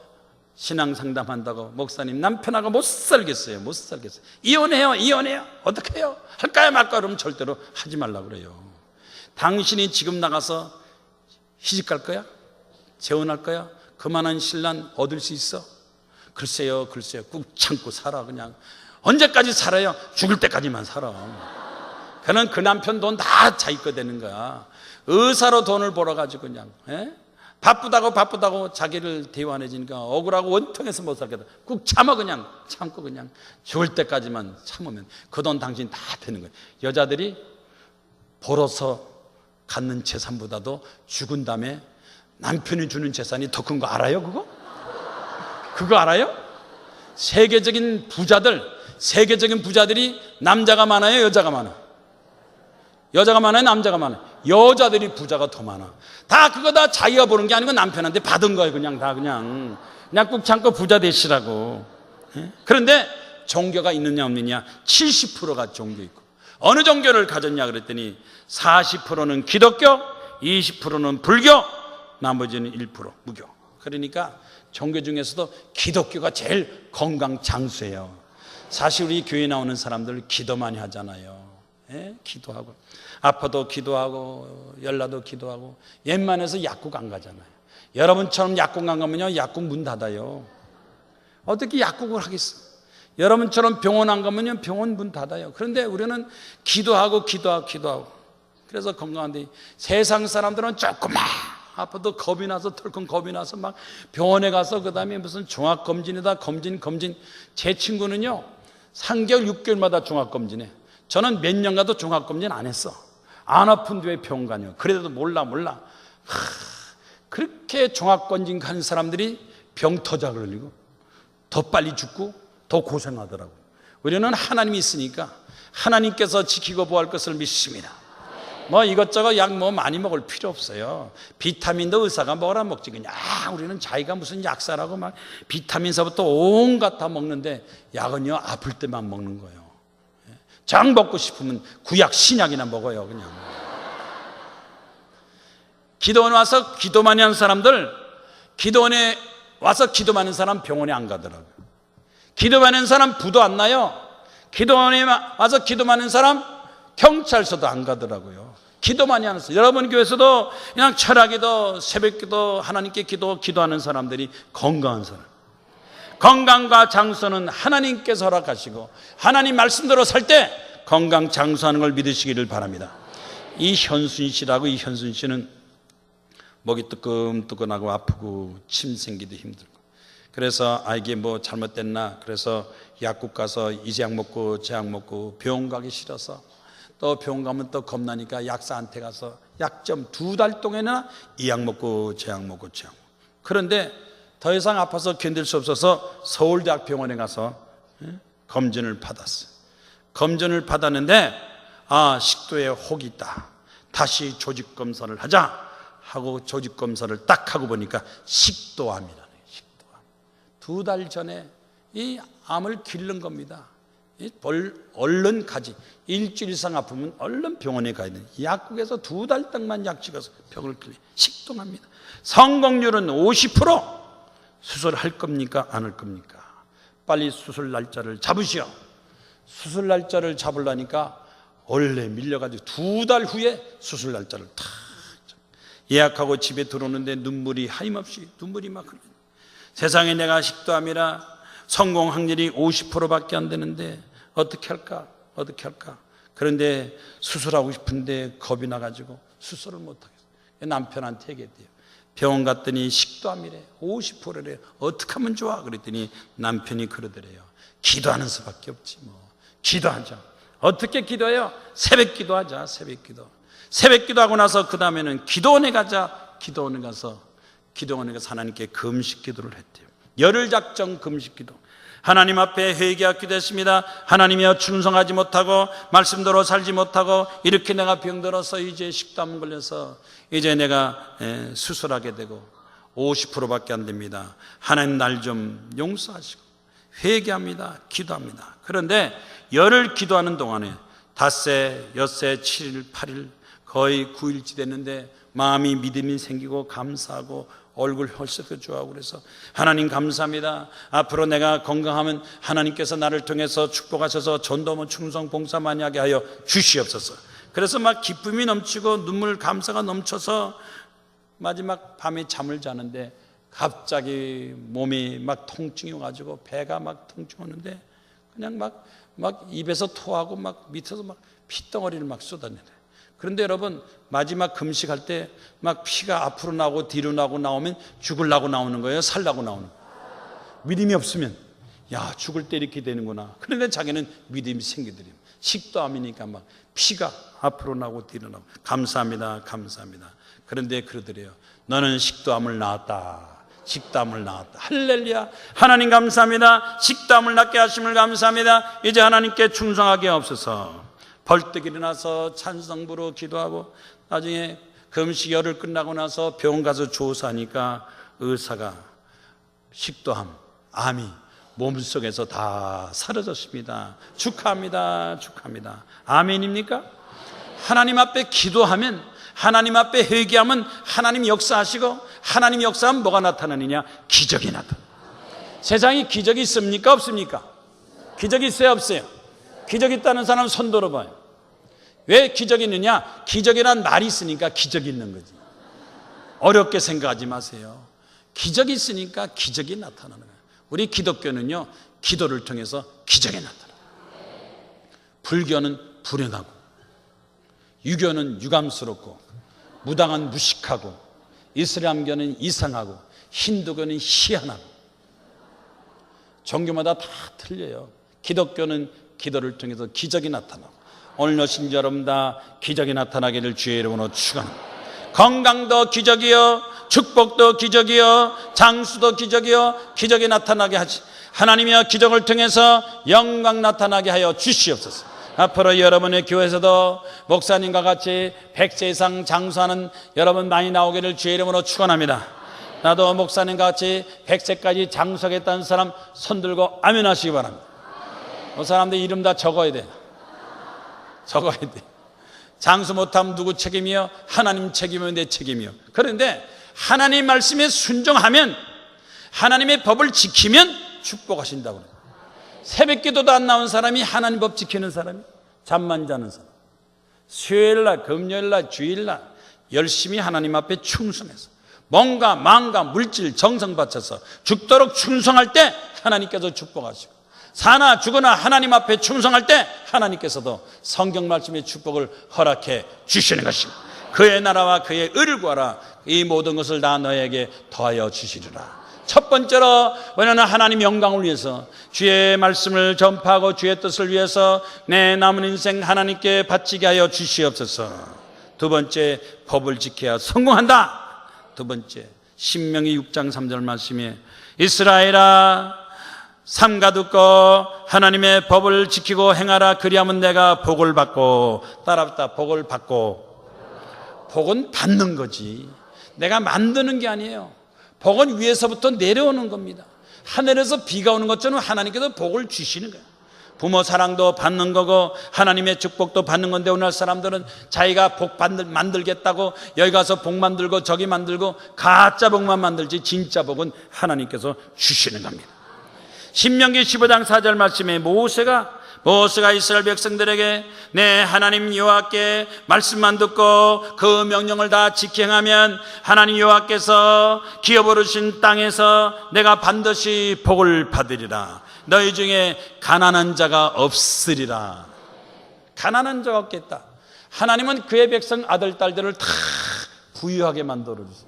신앙 상담한다고 목사님 남편하고 못 살겠어요. 이혼해요. 어떻게 해요? 할까요 말까요? 그러면 절대로 하지 말라고 그래요. 당신이 지금 나가서 시집갈 거야? 재혼할 거야? 그만한 신랑 얻을 수 있어? 글쎄요. 꾹 참고 살아. 그냥 언제까지 살아요? 죽을 때까지만 살아. 그는 그 남편 돈 다 자기 거 되는 거야. 의사로 돈을 벌어가지고 그냥 바쁘다고 자기를 대환해지니까 억울하고 원통해서 못 살겠다. 꾹 참아. 그냥 참고 그냥 죽을 때까지만 참으면 그 돈 당신 다 되는 거예요. 여자들이 벌어서 갖는 재산보다도 죽은 다음에 남편이 주는 재산이 더 큰 거 알아요? 그거 알아요? 세계적인 부자들이 남자가 많아요? 여자가 많아요? 여자가 많아요? 남자가 많아요? 여자들이 부자가 더 많아. 그거 다 자기가 버는 게 아니고 남편한테 받은 거예요. 그냥 꾹 참고 부자 되시라고. 그런데 종교가 있느냐 없느냐? 70%가 종교 있고. 어느 종교를 가졌냐 그랬더니 40%는 기독교, 20%는 불교, 나머지는 1% 무교. 그러니까 종교 중에서도 기독교가 제일 건강 장수예요. 사실 우리 교회 나오는 사람들 기도 많이 하잖아요. 예? 기도하고 아파도 기도하고 열나도 기도하고 웬만해서 약국 안 가잖아요. 여러분처럼 약국 안 가면요 약국 문 닫아요. 어떻게 약국을 하겠어? 여러분처럼 병원 안 가면요 병원 문 닫아요. 그런데 우리는 기도하고 그래서 건강한데, 세상 사람들은 조금만 아파도 겁이 나서 털컹 겁이 나서 막 병원에 가서 그 다음에 무슨 종합검진이다 검진. 제 친구는요 3개월 6개월마다 종합검진해. 저는 몇 년 가도 종합검진 안 했어. 안 아픈데 왜 병원 가냐. 그래도 몰라. 그렇게 종합검진 가는 사람들이 병 터져 걸리고 더 빨리 죽고 더 고생하더라고. 우리는 하나님이 있으니까 하나님께서 지키고 보호할 것을 믿습니다. 뭐 이것저것 약 뭐 많이 먹을 필요 없어요. 비타민도 의사가 먹으라 먹지. 그냥 우리는 자기가 무슨 약사라고 막 비타민서부터 온갖 다 먹는데, 약은요 아플 때만 먹는 거예요. 장 먹고 싶으면 구약 신약이나 먹어요. 그냥 기도원에 와서 기도 많이 하는 사람들, 기도원에 와서 기도 많은 사람 병원에 안 가더라고요. 기도 많은 사람 부도 안 나요. 기도원에 와서 기도 많은 사람 경찰서도 안 가더라고요. 기도 많이 하는 사람, 여러분 교회에서도 그냥 철학기도, 새벽기도, 하나님께 기도하는 사람들이 건강한 사람. 건강과 장수는 하나님께서 허락하시고 하나님 말씀대로 살 때 건강 장수하는 걸 믿으시기를 바랍니다. 이현순 씨라고, 이현순 씨는 목이 뜨끔뜨끔하고 아프고 침 생기도 힘들고, 그래서 이게 뭐 잘못됐나, 그래서 약국 가서 이제 약 먹고 저 약 먹고 병원 가기 싫어서 또 병원 가면 또 겁나니까 약사한테 가서 약점 2달 동안이나 이 약 먹고 저 약 먹고 저 약 먹고. 그런데 더 이상 아파서 견딜 수 없어서 서울대학병원에 가서 검진을 받았어요. 검진을 받았는데 식도에 혹이 있다. 다시 조직검사를 하자 하고 조직검사를 딱 하고 보니까 식도암이라는 거예요. 식도암. 2달 전에 이 암을 기른 겁니다. 얼른 가지. 일주일 이상 아프면 얼른 병원에 가야 돼요. 약국에서 2달 동안 약 찍어서 병을 기르. 식도암입니다. 성공률은 50%. 수술할 겁니까? 안 할 겁니까? 빨리 수술 날짜를 잡으시오. 수술 날짜를 잡으려니까 원래 밀려가지고 2달 후에 수술 날짜를 다 예약하고 집에 들어오는데 눈물이 하염없이 눈물이 막 흘러요. 세상에 내가 식도암이라 성공 확률이 50%밖에 안 되는데 어떻게 할까? 그런데 수술하고 싶은데 겁이 나가지고 수술을 못하겠어요. 남편한테 얘기했대요. 병원 갔더니 식도암이래. 50%래. 어떻게 하면 좋아? 그랬더니 남편이 그러더래요. 기도하는 수밖에 없지 뭐. 기도하자. 어떻게 기도해요? 새벽 기도하자. 새벽 기도하고 나서 그 다음에는 기도원에 가자. 기도원에 가서 하나님께 금식 기도를 했대요. 열흘 작정 금식 기도. 하나님 앞에 회개하게 됐습니다. 하나님이여, 충성하지 못하고 말씀대로 살지 못하고 이렇게 내가 병들어서 이제 식도암 걸려서 이제 내가 수술하게 되고 50%밖에 안 됩니다. 하나님 날 좀 용서하시고 회개합니다. 기도합니다. 그런데 열흘 기도하는 동안에 닷새, 엿새, 7일, 8일 거의 9일째 됐는데 마음이 믿음이 생기고 감사하고 얼굴 헐썩여 좋아하고, 그래서 하나님 감사합니다. 앞으로 내가 건강하면 하나님께서 나를 통해서 축복하셔서 전도문 충성 봉사 많이 하게 하여 주시옵소서. 그래서 막 기쁨이 넘치고 눈물 감사가 넘쳐서 마지막 밤에 잠을 자는데 갑자기 몸이 막 통증이 와가지고 배가 막 통증 오는데 그냥 막 입에서 토하고 막 밑에서 막 핏덩어리를 막 쏟아내요. 그런데 여러분, 마지막 금식할 때 막 피가 앞으로 나오고 뒤로 나오면 죽으려고 나오는 거예요? 살려고 나오는 거예요? 믿음이 없으면 야, 죽을 때 이렇게 되는구나. 그런데 자기는 믿음이 생기더래요. 식도암이니까 막 피가 앞으로 나오고 뒤로 나오고. 감사합니다. 그런데 그러더래요. 너는 식도암을 낳았다. 할렐루야. 하나님 감사합니다. 식도암을 낫게 하심을 감사합니다. 이제 하나님께 충성하게 하옵소서. 벌떡 일어나서 찬성부로 기도하고 나중에 금식 열흘 끝나고 나서 병원 가서 조사하니까 의사가 식도암, 암이 몸속에서 다 사라졌습니다. 축하합니다. 축하합니다. 아멘입니까? 하나님 앞에 기도하면, 하나님 앞에 회개하면 하나님 역사하시고, 하나님 역사하면 뭐가 나타나느냐? 기적이 나타나. 세상에 기적이 있습니까? 없습니까? 기적이 있어요? 없어요? 기적이 있다는 사람 손 들어봐요. 왜 기적이 있느냐? 기적이란 말이 있으니까 기적이 있는 거지. 어렵게 생각하지 마세요. 기적이 있으니까 기적이 나타나는 거예요. 우리 기독교는요, 기도를 통해서 기적이 나타나요. 불교는 불행하고, 유교는 유감스럽고, 무당은 무식하고, 이슬람교는 이상하고, 힌두교는 희한하고, 종교마다 다 틀려요. 기독교는 기도를 통해서 기적이 나타나고, 오늘 오신 여러분 다 기적이 나타나기를 주의 이름으로 축원합니다. 건강도 기적이요, 축복도 기적이요, 장수도 기적이요, 기적이 나타나게 하시, 하나님이여 기적을 통해서 영광 나타나게 하여 주시옵소서. 앞으로 여러분의 교회에서도 목사님과 같이 100세 이상 장수하는 여러분 많이 나오기를 주의 이름으로 축원합니다. 나도 목사님과 같이 100세까지 장수하겠다는 사람 손들고 아멘 하시기 바랍니다. 그 사람들 이름 다 적어야 돼. 적어야 돼. 장수 못하면 누구 책임이요? 하나님 책임이면 내 책임이요. 그런데 하나님 말씀에 순종하면, 하나님의 법을 지키면 축복하신다고 그래요. 새벽 기도도 안 나온 사람이 하나님 법 지키는 사람이, 잠만 자는 사람, 수요일날, 금요일날, 주일날 열심히 하나님 앞에 충성해서 몸과 마음과 물질 정성 바쳐서 죽도록 충성할 때 하나님께서 축복하시고, 사나 죽으나 하나님 앞에 충성할 때 하나님께서도 성경 말씀의 축복을 허락해 주시는 것입니다. 그의 나라와 그의 의를 구하라. 이 모든 것을 다 너에게 더하여 주시리라. 첫 번째로 우리는 하나님 영광을 위해서 주의 말씀을 전파하고 주의 뜻을 위해서 내 남은 인생 하나님께 바치게 하여 주시옵소서. 두 번째, 법을 지켜야 성공한다. 두 번째, 신명기 6장 3절 말씀에 이스라엘아 삼가 듣고 하나님의 법을 지키고 행하라. 그리하면 내가 복을 받고, 따라붙다, 복을 받고. 복은 받는 거지, 내가 만드는 게 아니에요. 복은 위에서부터 내려오는 겁니다. 하늘에서 비가 오는 것처럼 하나님께서 복을 주시는 거예요. 부모 사랑도 받는 거고 하나님의 축복도 받는 건데, 오늘 사람들은 자기가 복 만들겠다고 여기 가서 복 만들고 저기 만들고 가짜 복만 만들지 진짜 복은 하나님께서 주시는 겁니다. 신명기 15장 4절 말씀에 모세가 이스라엘 백성들에게 내 하나님 여호와께 말씀만 듣고 그 명령을 다 지켜 행하면 하나님 여호와께서 기업 오르신 땅에서 내가 반드시 복을 받으리라. 너희 중에 가난한 자가 없으리라. 가난한 자가 없겠다. 하나님은 그의 백성 아들 딸들을 다 부유하게 만들어 주세요.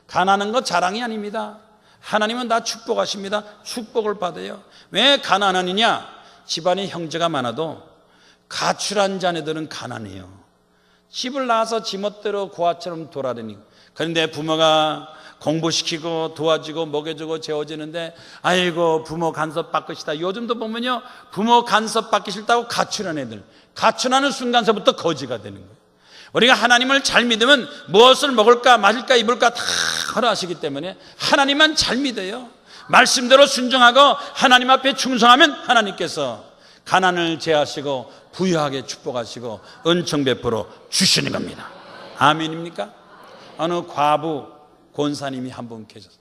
가난한 거 자랑이 아닙니다. 하나님은 다 축복하십니다. 축복을 받아요. 왜 가난하느냐? 집안에 형제가 많아도 가출한 자네들은 가난해요. 집을 나와서 지멋대로 고아처럼 돌아다니고, 그런데 부모가 공부시키고 도와주고 먹여주고 재워주는데 아이고 부모 간섭 받기 싫다. 요즘도 보면요, 부모 간섭 받기 싫다고 가출한 애들, 가출하는 순간서부터 거지가 되는 거예요. 우리가 하나님을 잘 믿으면 무엇을 먹을까 마실까 입을까 다 허락하시기 때문에 하나님만 잘 믿어요. 말씀대로 순종하고 하나님 앞에 충성하면 하나님께서 가난을 제하시고 부유하게 축복하시고 은총 베풀어 주시는 겁니다. 아멘입니까? 어느 과부 권사님이 한 분 계셨어요.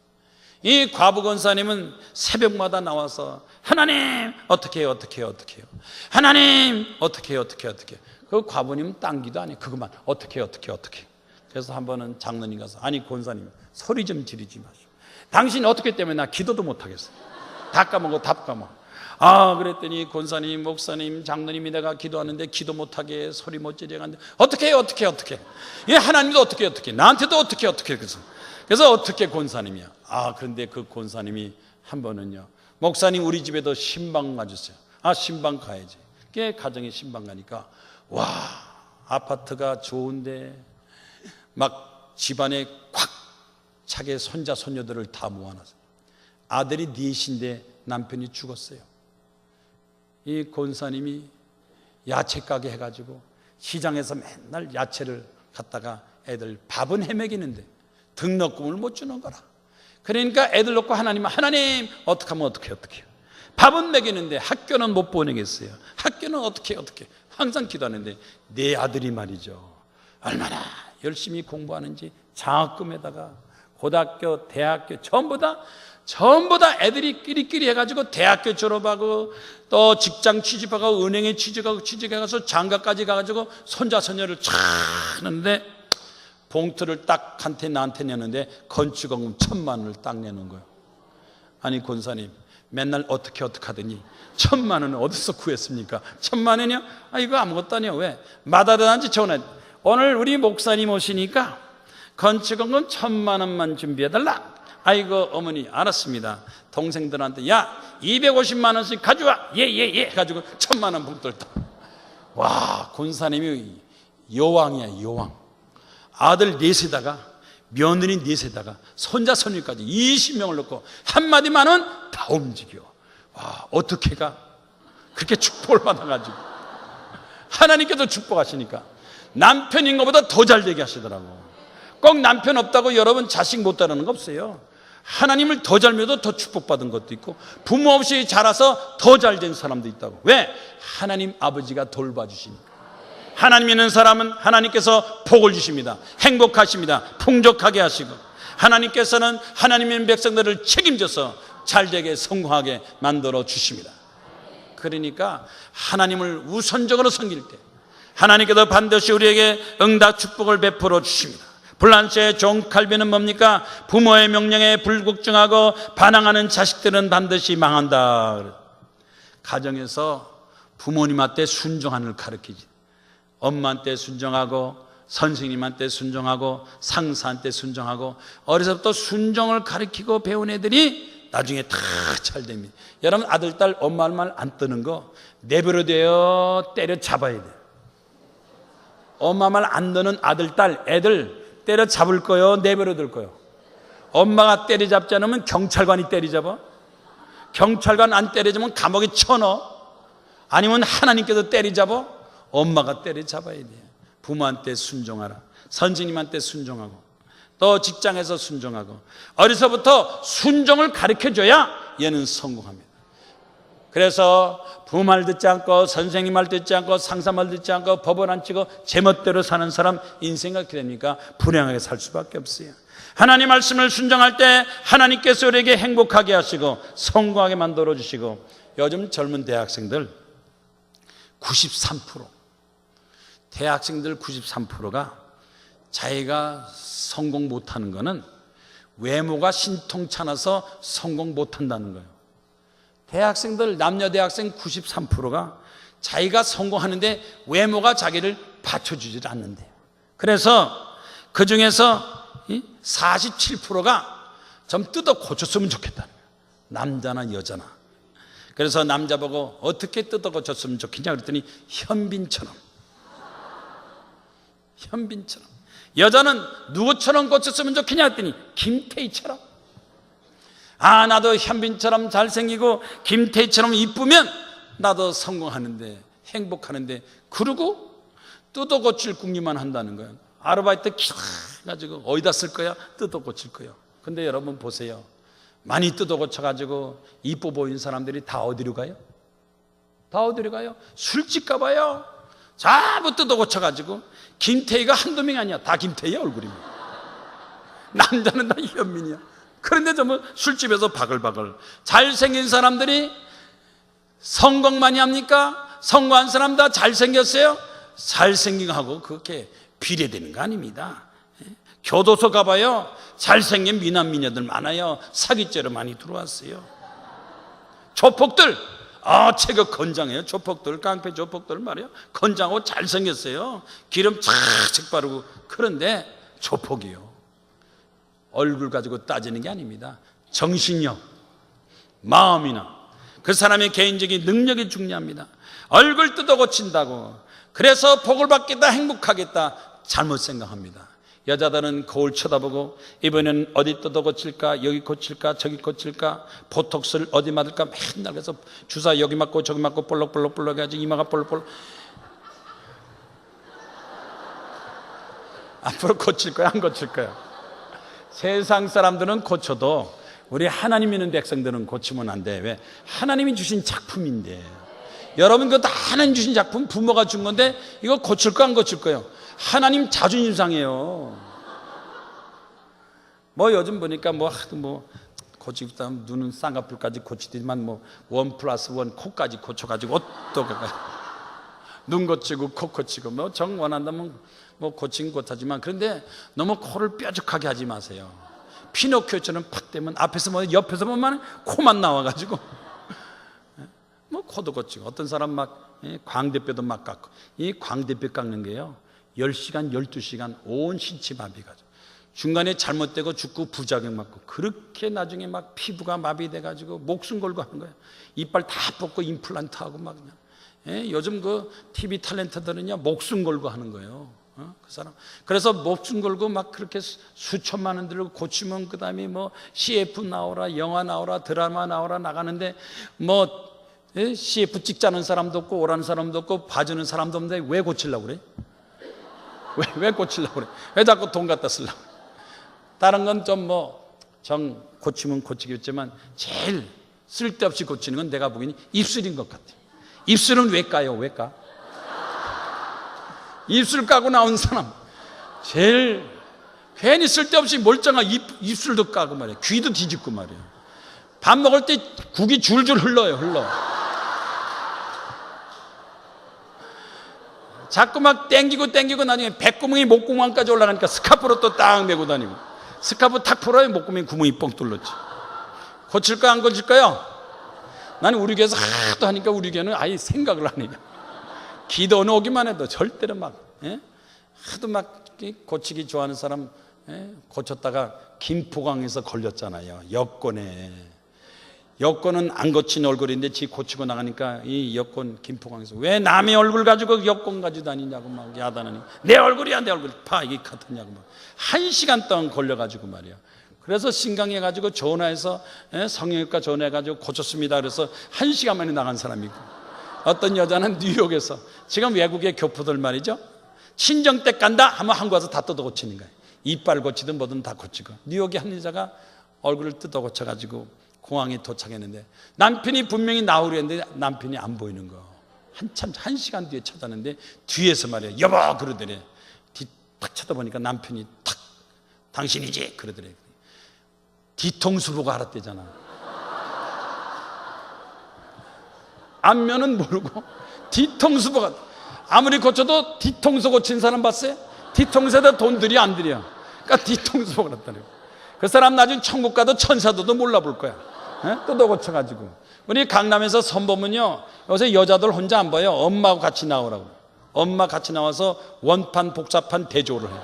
이 과부 권사님은 새벽마다 나와서 하나님 어떻게 해요, 어떻게 해요, 어떻게 해요, 하나님 어떻게 해요, 어떻게 해요, 어떻게 해요. 그 과부님은 딴기도 아니에요. 그것만 어떻게 해요, 어떻게 해요, 어떻게 해요. 그래서 한 번은 장로님 가서 아니 권사님 소리 좀 지르지 마시고, 당신이 어떻게 때문에 나 기도도 못하겠어요. 다 까먹고 답 까먹고. 그랬더니 권사님, 목사님, 장로님이 내가 기도하는데 기도 못하게 소리 못 지르겠는데 어떻게 해요, 어떻게 해요, 어떻게 해요. 예, 하나님도 어떻게 해요, 어떻게 해요. 나한테도 어떻게 해요, 어떻게 해요. 그래서 어떻게 권사님이야. 그런데 그 권사님이 한 번은요, 목사님 우리 집에도 신방 가주세요. 신방 가야지. 그게 가정에 신방 가니까 와, 아파트가 좋은데 막 집안에 꽉 차게 손자 손녀들을 다 모아놨어요. 아들이 넷인데 남편이 죽었어요. 이 권사님이 야채 가게 해가지고 시장에서 맨날 야채를 갖다가 애들 밥은 해먹이는데 등록금을 못 주는 거라. 그러니까 애들 놓고 하나님 어떻게 하면 어떻게 해요. 밥은 먹이는데 학교는 못 보내겠어요. 학교는 어떻게 항상 기도하는데 내 아들이 말이죠, 얼마나 열심히 공부하는지 장학금에다가 고등학교, 대학교 전부 다 애들이 끼리끼리 해가지고 대학교 졸업하고 또 직장 취직하고 은행에 취직해가서 장가까지 가가지고 손자 손녀를 쫙 하는데 봉투를 딱 한테 나한테 내는데 건축원금 1,000만 원을 딱 내는 거예요. 아니 권사님, 맨날 어떻게 하더니 1,000만 원을 어디서 구했습니까? 1,000만 원이요? 이거 아무것도 아니에요. 왜? 마다단지 전화, 오늘 우리 목사님 오시니까 건축원금 1,000만 원만 준비해달라. 아이고 어머니 알았습니다. 동생들한테 야 250만 원씩 가져와. 예 가지고 1,000만 원 봉투를 딱. 와, 권사님이 여왕이야, 여왕. 아들 넷에다가 며느리 넷에다가 손자 손녀까지 20명을 넣고 한마디만 은 다 움직여. 와, 어떻게가 그렇게 축복을 받아가지고 하나님께서 축복하시니까 남편인 것보다 더 잘되게 하시더라고. 꼭 남편 없다고 여러분 자식 못 따르는 거 없어요. 하나님을 더 잘 믿어도 더 축복받은 것도 있고 부모 없이 자라서 더 잘된 사람도 있다고. 왜? 하나님 아버지가 돌봐주시니까. 하나님 있는 사람은 하나님께서 복을 주십니다. 행복하십니다. 풍족하게 하시고 하나님께서는 하나님의 백성들을 책임져서 잘되게 성공하게 만들어 주십니다. 그러니까 하나님을 우선적으로 섬길 때 하나님께서 반드시 우리에게 응답 축복을 베풀어 주십니다. 불란시의 종 칼빈은 뭡니까? 부모의 명령에 불복종하고 반항하는 자식들은 반드시 망한다. 가정에서 부모님한테 순종하는 걸 가르치지. 엄마한테 순종하고 선생님한테 순종하고 상사한테 순종하고 어려서부터 순종을 가르치고 배운 애들이 나중에 다 잘 됩니다. 여러분 아들, 딸 엄마 말 안 뜨는 거 내버려둬요, 때려 잡아야 돼요. 엄마 말 안 듣는 아들, 딸, 애들 때려 잡을 거요, 내버려둘 거요. 엄마가 때려잡지 않으면 경찰관이 때려잡아. 경찰관 안 때려잡으면 감옥에 쳐넣어. 아니면 하나님께서 때려잡아. 엄마가 때려잡아야 돼요. 부모한테 순종하라. 선생님한테 순종하고 또 직장에서 순종하고 어려서부터 순종을 가르쳐줘야 얘는 성공합니다. 그래서 부모 말 듣지 않고 선생님 말 듣지 않고 상사 말 듣지 않고 법을 안 치고 제멋대로 사는 사람 인생이 어떻게 됩니까? 불행하게 살 수밖에 없어요. 하나님 말씀을 순종할 때 하나님께서 우리에게 행복하게 하시고 성공하게 만들어 주시고 요즘 젊은 대학생들 93% 대학생들 93%가 자기가 성공 못하는 거는 외모가 신통찮아서 성공 못한다는 거예요. 대학생들, 남녀 대학생 93%가 자기가 성공하는데 외모가 자기를 받쳐주질 않는데요. 그래서 그 중에서 47%가 좀 뜯어 고쳤으면 좋겠다는 거예요. 남자나 여자나. 그래서 남자 보고 어떻게 뜯어 고쳤으면 좋겠냐 그랬더니 현빈처럼. 여자는 누구처럼 고쳤으면 좋겠냐 했더니 김태희처럼. 나도 현빈처럼 잘생기고 김태희처럼 이쁘면 나도 성공하는데 행복하는데 그러고 뜯어 고칠 궁리만 한다는 거예요. 아르바이트 가지고 어디다 쓸 거야? 뜯어 고칠 거예요. 근데 여러분 보세요. 많이 뜯어 고쳐가지고 이뻐 보이는 사람들이 다 어디로 가요? 술집 가봐요. 전부 뜯어 고쳐가지고 김태희가 한두 명이 아니야. 다 김태희야 얼굴이. 남자는 다 현민이야. 그런데 전부 술집에서 바글바글. 잘생긴 사람들이 성공 많이 합니까? 성공한 사람 다 잘생겼어요? 잘생긴 거하고 그렇게 비례되는 거 아닙니다. 교도소 가봐요. 잘생긴 미남 미녀들 많아요. 사기죄로 많이 들어왔어요. 조폭들 체격 건장해요. 조폭들, 깡패 조폭들 말이에요. 건장하고 잘생겼어요. 기름 착착 바르고. 그런데 조폭이요. 얼굴 가지고 따지는 게 아닙니다. 정신력, 마음이나 그 사람의 개인적인 능력이 중요합니다. 얼굴 뜯어 고친다고 그래서 복을 받겠다, 행복하겠다, 잘못 생각합니다. 여자들은 거울 쳐다보고 이번에는 어디 뜯어 고칠까, 여기 고칠까, 저기 고칠까, 보톡스를 어디 맞을까 맨날 그래서 주사 여기 맞고 저기 맞고 볼록볼록 해가지고 이마가 볼록볼록. 앞으로 고칠 거야 안 고칠 거야? 세상 사람들은 고쳐도 우리 하나님 믿는 백성들은 고치면 안 돼. 왜? 하나님이 주신 작품인데. 여러분 그것도 하나님 주신 작품, 부모가 준 건데 이거 고칠 거 안 고칠 거요? 하나님 자존심 상해요. 뭐 요즘 보니까 뭐 하도 뭐 고치고 눈은 쌍꺼풀까지 고치더만 뭐 1+1 코까지 고쳐가지고 어떡 눈 고치고 코 고치고 뭐 정 원한다면 뭐 고치긴 고치지만, 그런데 너무 코를 뾰족하게 하지 마세요. 피노키오처럼 팍 되면 앞에서 뭐 옆에서 보면 코만 나와가지고 뭐 코도 고치고, 어떤 사람 막 광대뼈도 막 깎고, 이 광대뼈 깎는 게요 10시간 12시간 온 신체 마비가죠. 중간에 잘못되고 죽고 부작용 맞고, 그렇게 나중에 막 피부가 마비돼가지고 목숨 걸고 하는 거예요. 이빨 다 뽑고 임플란트 하고 막 그냥. 요즘 그 TV 탤런트들은요 목숨 걸고 하는 거예요. 그 사람. 그래서 목숨 걸고 막 그렇게 수천만 원 들고 고치면 그 다음에 뭐 CF 나오라, 영화 나오라, 드라마 나오라 나가는데 뭐 CF 찍자는 사람도 없고 오라는 사람도 없고 봐주는 사람도 없는데 왜 고치려고 그래? 왜 고치려고 그래? 왜 자꾸 돈 갖다 쓰려고 그래? 다른 건 좀 뭐 정 고치면 고치겠지만 제일 쓸데없이 고치는 건 내가 보기엔 입술인 것 같아요. 입술은 왜 까요? 왜 까? 입술 까고 나온 사람 제일 괜히 쓸데없이 멀쩡한 입술도 까고 말이에요. 귀도 뒤집고 말이에요. 밥 먹을 때 국이 줄줄 흘러. 자꾸 막 땡기고 나중에 배구멍이 목구멍까지 올라가니까 스카프로 또 딱 메고 다니고, 스카프 탁 풀어요. 목구멍이 구멍이 뻥 뚫렸지. 고칠 거 안 고칠 거요? 나는 우리 교회에서 하도 하니까 우리 교회는 아예 생각을 안 해요. 기도는 오기만 해도 절대로 막 하도 막 고치기 좋아하는 사람 고쳤다가 김포강에서 걸렸잖아요. 여권은 안 고친 얼굴인데 지 고치고 나가니까 이 여권 김포강에서 왜 남의 얼굴 가지고 여권 가지고 다니냐고 막 야단하니, 내 얼굴이야 내 얼굴 파 이게 같으냐고 막 1시간 동안 걸려가지고 말이야. 그래서 신강해가지고 전화해서 성형외과 전화해가지고 고쳤습니다. 그래서 1시간 만에 나간 사람이고, 어떤 여자는 뉴욕에서 지금 외국의 교포들 말이죠, 친정댁 간다 하면 한국 와서 다 뜯어 고치는 거예요. 이빨 고치든 뭐든 다 고치고. 뉴욕의 한 여자가 얼굴을 뜯어 고쳐가지고 공항에 도착했는데 남편이 분명히 나오려 했는데 남편이 안 보이는 거. 한참 1시간 뒤에 찾았는데 뒤에서 말이야 여보 그러더래. 탁 쳐다보니까 남편이 탁 당신이지 그러더래. 뒤통수 보고 알았대잖아. 안면은 모르고 뒤통수 보고. 아무리 고쳐도 뒤통수 고친 사람 봤어요? 뒤통수에다 돈 들이 안 들여. 그러니까 뒤통수 보고 알았다는 거야. 그 사람 나중에 천국 가도 천사도도 몰라볼 거야. 뜯어 고쳐가지고. 우리 강남에서 선보면요 요새 여자들 혼자 안 봐요. 엄마하고 같이 나오라고. 엄마 같이 나와서 원판 복사판 대조를 해요.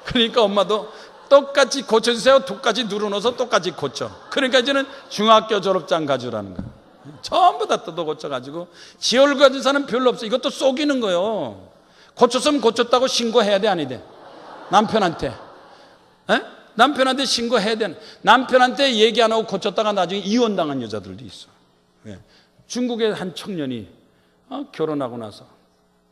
그러니까 엄마도 똑같이 고쳐주세요. 똑같이 눌러넣어서 똑같이 고쳐. 그러니까 이제는 중학교 졸업장 가져라는 거야. 전부 다 뜯어 고쳐가지고. 지 얼굴 가진 사람 별로 없어. 이것도 속이는 거예요. 고쳤으면 고쳤다고 신고해야 돼, 아니 돼? 남편한테. 남편한테 신고해야 되는. 남편한테 얘기 안 하고 고쳤다가 나중에 이혼당한 여자들도 있어. 중국의 한 청년이 결혼하고 나서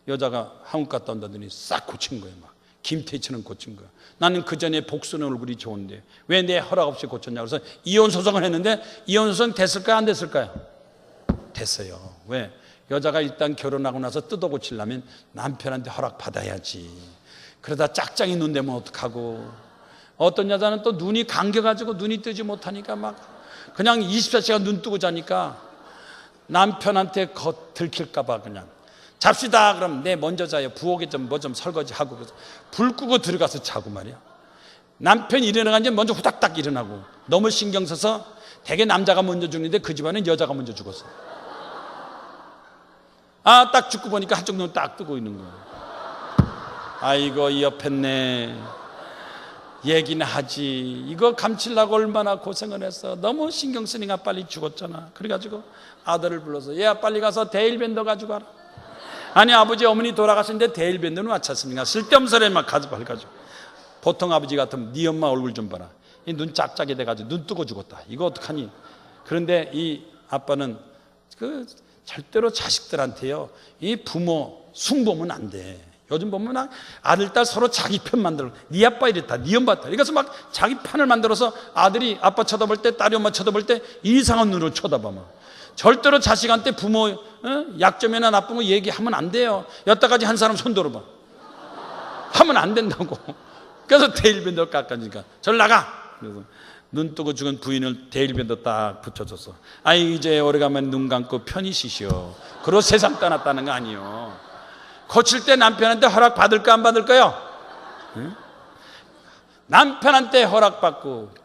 여자가 한국 갔다 온다더니 싹 고친 거예요. 막 김태희처럼 고친 거야. 나는 그 전에 복수는 얼굴이 좋은데 왜 내 허락 없이 고쳤냐고. 그래서 이혼 소송을 했는데 이혼 소송 됐을까요? 안 됐을까요? 됐어요. 왜? 여자가 일단 결혼하고 나서 뜯어 고치려면 남편한테 허락 받아야지. 그러다 짝짝이 눈 대면 어떡하고. 어떤 여자는 또 눈이 감겨가지고 눈이 뜨지 못하니까 막 그냥 24시간 눈 뜨고 자니까 남편한테 들킬까봐 그냥 잡시다 그럼 내 먼저 자요. 부엌에 좀 뭐 좀 설거지하고. 그래서 불 끄고 들어가서 자고 말이야. 남편이 일어나가니 먼저 후닥닥 일어나고. 너무 신경 써서 대개 남자가 먼저 죽는데 그 집안은 여자가 먼저 죽었어. 딱 죽고 보니까 한쪽 눈 딱 뜨고 있는 거야. 아이고 이 옆했네. 얘기는 하지. 이거 감추려고 얼마나 고생을 했어. 너무 신경 쓰니까 빨리 죽었잖아. 그래가지고 아들을 불러서 얘야 빨리 가서 데일밴더 가지고 와라. 아니 아버지 어머니 돌아가셨는데 데일밴더는 왜 찾습니까? 쓸데없는 소리 막 가지고. 보통 아버지 같으면 네 엄마 얼굴 좀 봐라. 이 눈 짝짝이 돼가지고 눈 뜨고 죽었다. 이거 어떡하니? 그런데 이 아빠는 절대로 자식들한테요 이 부모 숭보면 안 돼. 요즘 보면 아들, 딸 서로 자기 편 만들어. 네 아빠 이랬다, 네 엄마 이랬다. 이래서 막 자기 판을 만들어서 아들이 아빠 쳐다볼 때, 딸이 엄마 쳐다볼 때 이상한 눈으로 쳐다봐. 절대로 자식한테 부모 약점이나 나쁜 거 얘기하면 안 돼요. 여태까지 한 사람 손 들어봐. 하면 안 된다고. 그래서 데일밴드 깎아주니까 절 나가. 그래서 눈 뜨고 죽은 부인을 데일밴드 딱 붙여줬어. 아이 이제 오래간만에 눈 감고 편히 쉬시오. 그러고 세상 떠났다는 거 아니에요. 고칠 때 남편한테 허락 받을까 안 받을까요? 응? 남편한테 허락받고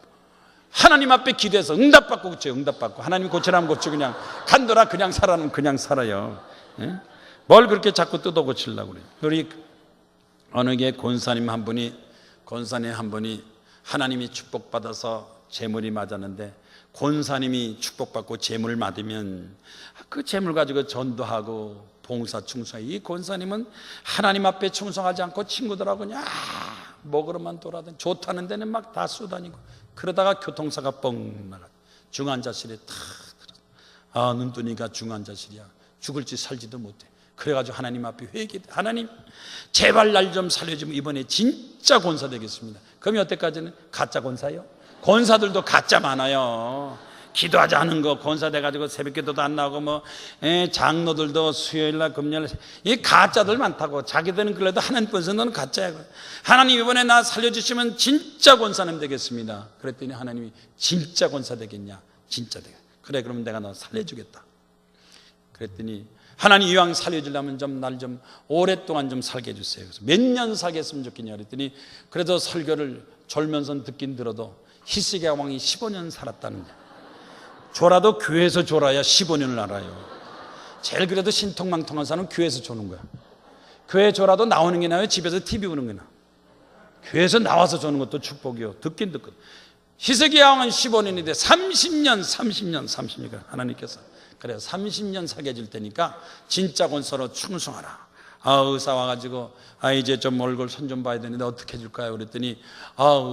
하나님 앞에 기도해서 응답받고 고쳐요. 응답받고 하나님이 고치라면 고치고 그냥 간도라 그냥 살아는 그냥 살아요. 응? 뭘 그렇게 자꾸 뜯어 고치려고 그래요. 우리 어느 게 권사님 한 분이 하나님이 축복받아서 재물이 맞았는데 권사님이 축복받고 재물을 받으면 그 재물 가지고 전도하고 봉사 충성해. 이 권사님은 하나님 앞에 충성하지 않고 친구들하고 그냥 먹으러만 돌아다니고 좋다는 데는 막 다 쏘다니고 그러다가 교통사가 뻥 나가 중환자실에 탁 들어. 눈 뜨니까 중환자실이야. 죽을지 살지도 못해. 그래가지고 하나님 앞에 회개해. 하나님 제발 날 좀 살려주면 이번에 진짜 권사 되겠습니다. 그럼 여태까지는 가짜 권사요? 권사들도 가짜 많아요. 기도하지 않은 거 권사 돼가지고 새벽기도도 안 나오고 장로들도 수요일날 금요일 이 가짜들 많다고. 자기들은 그래도 하나님 본선은 가짜야. 하나님 이번에 나 살려주시면 진짜 권사님 되겠습니다. 그랬더니 하나님이 진짜 권사 되겠냐? 진짜 되겠. 그래 그러면 내가 너 살려주겠다. 그랬더니 하나님 이왕 살려주려면 날 좀 오랫동안 좀 살게 해주세요. 그래서 몇 년 살게 했으면 좋겠냐 그랬더니 그래도 설교를 졸면서 듣긴 들어도 히스기야 왕이 15년 살았다는 거야. 졸아도 교회에서 졸아야 15년을 알아요. 제일 그래도 신통망통한 사람은 교회에서 조는 거야. 교회 졸아도 나오는 게 나아요? 집에서 TV 보는 게 나아? 교회에서 나와서 조는 것도 축복이요. 듣긴 듣거든. 히스기야 왕은 15년인데 30년 하나님께서 그래 30년 살게 해줄 테니까 진짜 권사로 충성하라. 의사 와가지고 이제 좀 얼굴 손 좀 봐야 되는데 어떻게 해줄까요? 그랬더니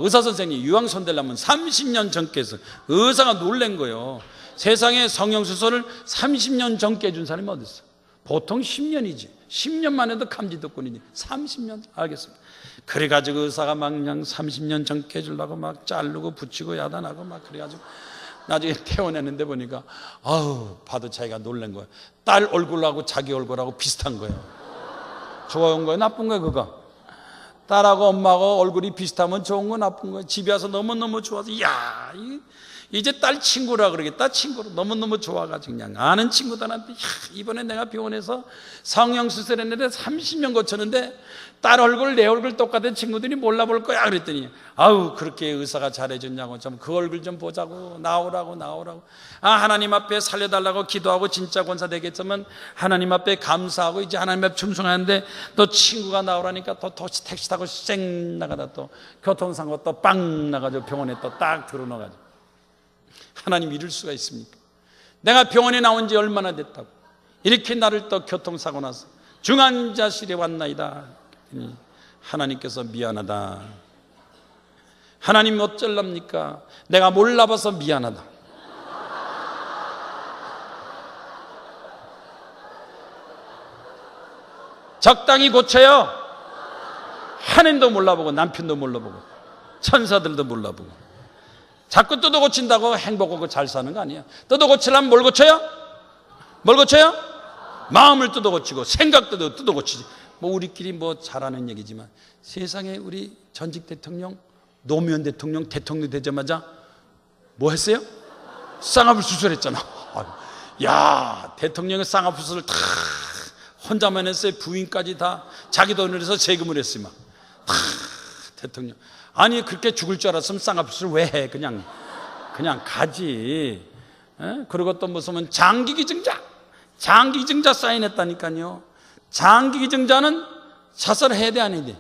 의사 선생님 유황 손대려면 30년 전께 해서 의사가 놀란 거예요. 세상에 성형수술을 30년 전께 해준 사람이 어디 있어? 보통 10년이지. 10년만 해도 감지덕분이지. 30년 알겠습니다. 그래가지고 의사가 막 그냥 30년 전께 해주려고 막 자르고 붙이고 야단하고 막 그래가지고 나중에 태어났는데 보니까 봐도 자기가 놀란 거야. 딸 얼굴하고 자기 얼굴하고 비슷한 거예요. 좋은 거예요? 나쁜 거예요? 그거? 딸하고 엄마하고 얼굴이 비슷하면 좋은 거 나쁜 거예요? 집에 와서 너무너무 좋아서 이제 딸 친구라 그러겠다. 친구로 너무너무 좋아가지고 그냥 아는 친구들한테 이번에 내가 병원에서 성형수술 했는데 30년 고쳤는데 딸 얼굴 내 얼굴 똑같은 친구들이 몰라볼 거야 그랬더니 그렇게 의사가 잘해줬냐고 좀 그 얼굴 좀 보자고 나오라고 하나님 앞에 살려달라고 기도하고 진짜 권사 되겠지만 하나님 앞에 감사하고 이제 하나님 앞에 충성하는데 또 친구가 나오라니까 또 택시 타고 쌩 나가다 또 교통사고 또 빵 나가지고 병원에 또 딱 들어넣어가지고 하나님 이럴 수가 있습니까? 내가 병원에 나온 지 얼마나 됐다고 이렇게 나를 또 교통사고 나서 중환자실에 왔나이다. 하나님께서 미안하다. 하나님 어쩔랍니까? 내가 몰라봐서 미안하다. 적당히 고쳐요. 하나님도 몰라보고 남편도 몰라보고 천사들도 몰라보고 자꾸 뜯어 고친다고 행복하고 잘 사는 거 아니야. 뜯어 고치려면 뭘 고쳐요? 마음을 뜯어 고치고 생각도 뜯어 고치지. 우리끼리 잘하는 얘기지만 세상에 우리 전직 대통령 노무현 대통령 되자마자 뭐 했어요? 쌍꺼풀 수술했잖아. 야, 대통령의 쌍꺼풀 수술을 다 혼자만 했어요. 부인까지 다 자기 돈으로 해서 세금을 했어요. 막 다 대통령. 아니 그렇게 죽을 줄 알았으면 쌍꺼풀 수술 왜 해? 그냥 가지. 그리고 또 무슨 장기기증자 사인했다니까요. 장기기증자는 자살을 해야 돼, 안 해야 돼?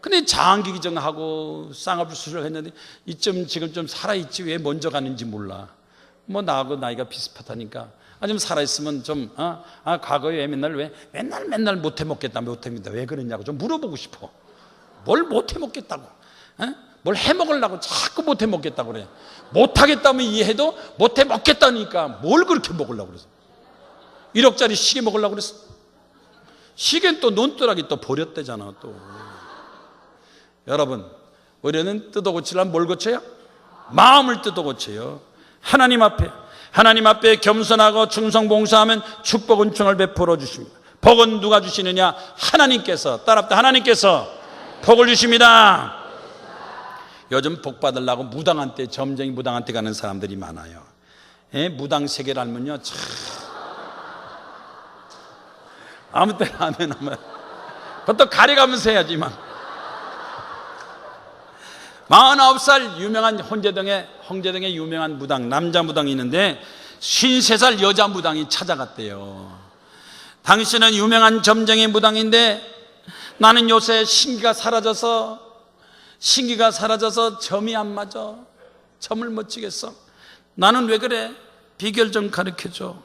근데 장기기증하고 쌍꺼풀 수술을 했는데 지금 좀 살아있지 왜 먼저 가는지 몰라. 나하고 나이가 비슷하다니까. 좀 살아있으면 좀 과거에 왜 맨날 못해 먹겠다 왜 그러냐고 좀 물어보고 싶어. 뭘 못해 먹겠다고? 뭘 해먹으려고 자꾸 못해 먹겠다고 그래. 못하겠다면 이해해도 못해 먹겠다니까 뭘 그렇게 먹으려고 그래서 1억짜리 시계 먹으려고 그랬어. 시계는 또 논두라기 또 버렸대잖아 또. 여러분, 우리는 뜯어 고치려면 뭘 고쳐요? 마음을 뜯어 고쳐요. 하나님 앞에 겸손하고 충성봉사하면 축복 은총을 베풀어 주십니다. 복은 누가 주시느냐? 하나님께서. 따라합시다. 하나님께서 복을 주십니다. 요즘 복 받으려고 무당한 때, 점쟁이 무당한 테 가는 사람들이 많아요. 예? 무당 세계를 알면요, 참 아무 때나 하면 그것도 가려가면서 해야지만. 49살 유명한 홍제동에 유명한 무당, 남자 무당이 있는데 53살 여자 무당이 찾아갔대요. 당신은 유명한 점쟁이 무당인데 나는 요새 신기가 사라져서 점이 안 맞아. 점을 못 치겠어. 나는 왜 그래? 비결 좀 가르쳐줘.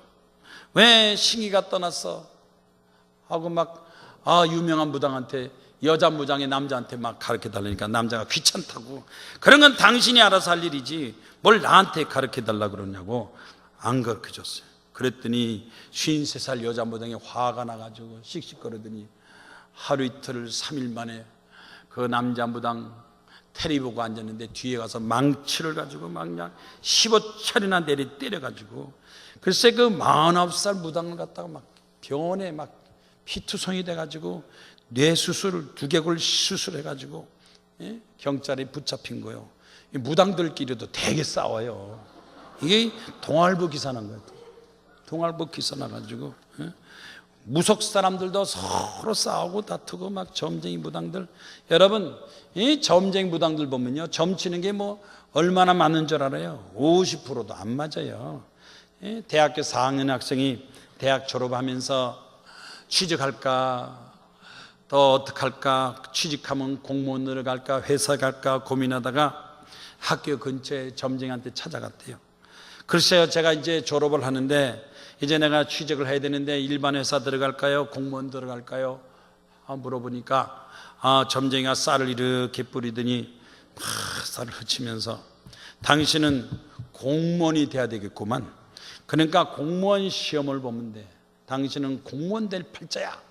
왜 신기가 떠났어? 하고 막 유명한 무당한테, 여자 무당이 남자한테 막 가르쳐 달라니까 남자가 귀찮다고. 그런 건 당신이 알아서 할 일이지 뭘 나한테 가르쳐 달라고 그러냐고 안 가르쳐 줬어요. 그랬더니 53살 여자 무당이 화가 나가지고 씩씩거리더니 하루 이틀 3일 만에 그 남자 무당 테레비 보고 앉았는데 뒤에 가서 망치를 가지고 막 그냥 15차례나 내리 때려가지고, 글쎄 그 49살 무당을 갖다가 막 병원에 막 피투성이 돼가지고 뇌수술, 두개골 수술해가지고 경찰에 붙잡힌 거예요. 이 무당들끼리도 되게 싸워요. 이게 동아일보 기사 난 거예요. 동아일보 기사 나가지고 무속 사람들도 서로 싸우고 다투고 막 점쟁이 무당들. 여러분, 이 점쟁이 무당들 보면요, 점치는 게 뭐 얼마나 맞는 줄 알아요? 50%도 안 맞아요. 대학교 4학년 학생이 대학 졸업하면서 취직할까, 더 어떡할까, 취직하면 공무원으로 갈까, 회사 갈까 고민하다가 학교 근처에 점쟁이한테 찾아갔대요. 글쎄요, 제가 이제 졸업을 하는데 이제 내가 취직을 해야 되는데 일반 회사 들어갈까요? 공무원 들어갈까요? 물어보니까 점쟁이가 쌀을 이렇게 뿌리더니 막 쌀을 흩치면서 당신은 공무원이 돼야 되겠구만. 그러니까 공무원 시험을 보면 돼. 당신은 공무원 될 팔자야.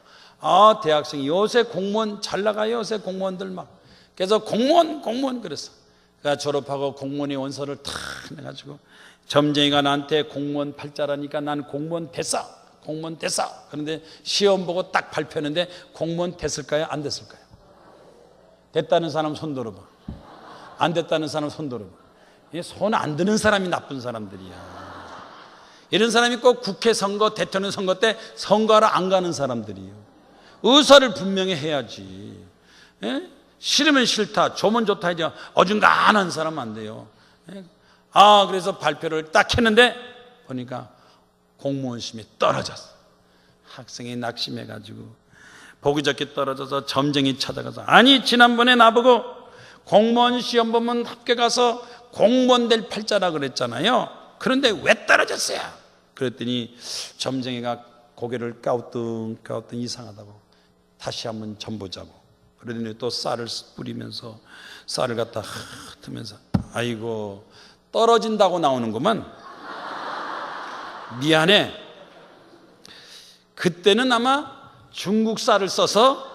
대학생이 요새 공무원 잘 나가요. 요새 공무원들 막. 그래서 공무원 그랬어. 그러니까 졸업하고 공무원의 원서를 탁 내가지고 점쟁이가 나한테 공무원 팔자라니까 난 공무원 됐어. 그런데 시험 보고 딱 발표했는데 공무원 됐을까요? 안 됐을까요? 됐다는 사람 손 들어봐. 안 됐다는 사람 손 들어봐. 손 안 드는 사람이 나쁜 사람들이야. 이런 사람이 꼭 국회 선거, 대통령 선거 때 선거하러 안 가는 사람들이에요. 의사를 분명히 해야지. 싫으면 싫다, 좋으면 좋다 하지 어중간한 사람 안 돼요. 그래서 발표를 딱 했는데 보니까 공무원 시험에 떨어졌어. 학생이 낙심해가지고 보기 좋게 떨어져서 점쟁이 찾아가서, 아니 지난번에 나보고 공무원 시험 보면 학교 가서 공무원 될 팔자라 그랬잖아요. 그런데 왜 떨어졌어요? 그랬더니 점쟁이가 고개를 까우뚱 이상하다고, 다시 한번 점 보자고. 그러더니 또 쌀을 뿌리면서 쌀을 갖다 흩으면서, 아이고 떨어진다고 나오는구만. 미안해. 그때는 아마 중국 쌀을 써서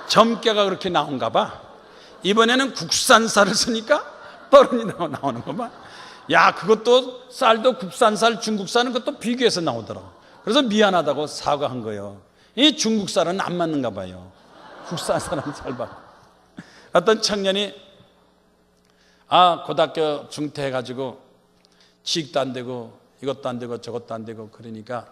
점괘가 그렇게 나온가 봐. 이번에는 국산 쌀을 쓰니까 떨어진다고 나오는구만. 야, 그것도 쌀도 국산 쌀, 중국 쌀은 그것도 비교해서 나오더라고. 그래서 미안하다고 사과한 거예요. 이 중국 쌀은 안 맞는가 봐요. 국산 쌀은 잘 받고. 어떤 청년이 고등학교 중퇴해가지고 취직도 안 되고 이것도 안 되고 저것도 안 되고 그러니까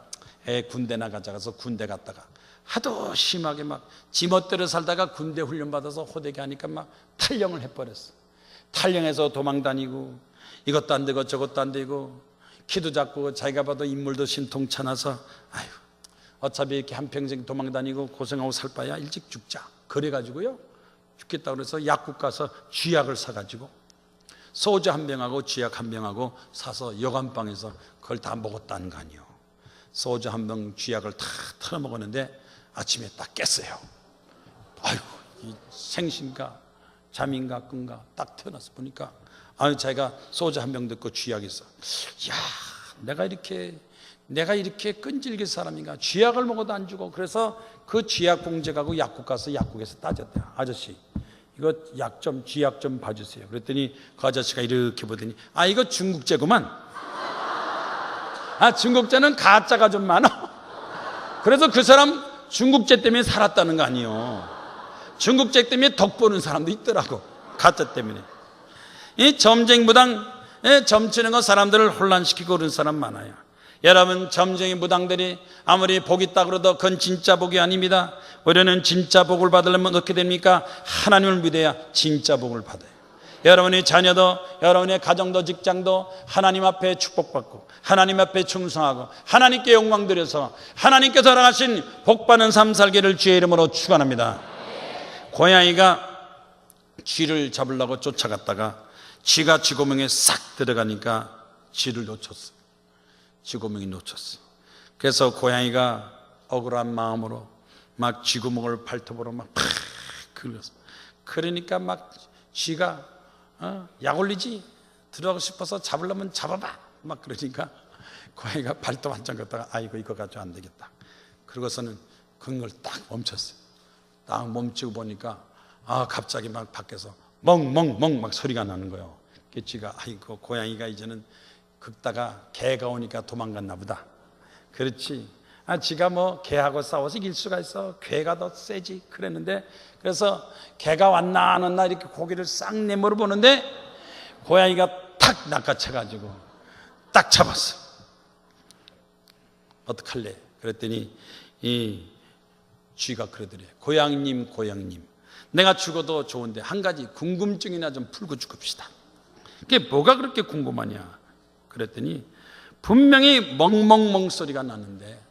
군대 나가자 해서 군대 갔다가 하도 심하게 막 지멋대로 살다가 군대 훈련 받아서 호되게 하니까 막 탈영을 해버렸어. 탈영해서 도망 다니고 이것도 안 되고 저것도 안 되고 키도 작고 자기가 봐도 인물도 신통찮아서 아유 어차피 이렇게 한평생 도망 다니고 고생하고 살 바야 일찍 죽자. 그래가지고요, 죽겠다고 그래서 약국 가서 쥐약을 사가지고 소주 한 병하고 쥐약 한 병하고 사서 여관방에서 그걸 다 먹었다는 거 아니에요. 소주 한 병 쥐약을 다 털어 먹었는데 아침에 딱 깼어요. 아이고, 이 생신가 잠인가 끈가 딱 태어나서 보니까 자기가 소주 한 병 듣고 쥐약 있어. 야, 내가 이렇게 내가 이렇게 끈질긴 사람인가? 쥐약을 먹어도 안 주고. 그래서 그 쥐약 봉제 가고 약국 가서 약국에서 따졌대요. 아저씨, 이거 약 좀, 쥐약 좀 봐주세요. 그랬더니 그 아저씨가 이렇게 보더니, 아, 이거 중국제구만. 아, 중국제는 가짜가 좀 많아. 그래서 그 사람 중국제 때문에 살았다는 거 아니에요. 중국제 때문에 덕 보는 사람도 있더라고. 가짜 때문에. 이 점쟁이무당, 점치는 거 사람들을 혼란시키고 그런 사람 많아요. 여러분, 점쟁이 무당들이 아무리 복 있다 그래도 그건 진짜 복이 아닙니다. 우리는 진짜 복을 받으려면 어떻게 됩니까? 하나님을 믿어야 진짜 복을 받아요. 여러분의 자녀도, 여러분의 가정도, 직장도 하나님 앞에 축복받고 하나님 앞에 충성하고 하나님께 영광 드려서 하나님께서 허락하신 복받는 삶 살기를 주의 이름으로 축원합니다. 고양이가 쥐를 잡으려고 쫓아갔다가 쥐가 쥐구멍에 싹 들어가니까 쥐를 놓쳤어. 쥐구멍이 놓쳤어. 그래서 고양이가 억울한 마음으로 막 쥐구멍을 발톱으로 막 팍 긁었어. 그러니까 막 쥐가 약 올리지, 들어가고 싶어서 잡으려면 잡아봐 막 그러니까 고양이가 발톱 한참 걷다가 아이고 이거 가지고 안 되겠다. 그러고서는 그걸 딱 멈췄어요. 딱 멈추고 보니까 갑자기 막 밖에서 멍멍멍 막 소리가 나는 거예요. 그 쥐가 아이고 고양이가 이제는 긁다가 개가 오니까 도망갔나 보다. 그렇지. 쥐가 뭐 개하고 싸워서 이길 수가 있어. 개가 더 세지. 그랬는데 그래서 개가 왔나 안 왔나 이렇게 고개를 싹 내밀어 보는데 고양이가 탁 낚아채가지고 딱 잡았어. 어떡할래? 그랬더니 이 쥐가 그러더래. 고양이님, 내가 죽어도 좋은데 한 가지 궁금증이나 좀 풀고 죽읍시다. 그게 뭐가 그렇게 궁금하냐? 그랬더니 분명히 멍멍멍 소리가 나는데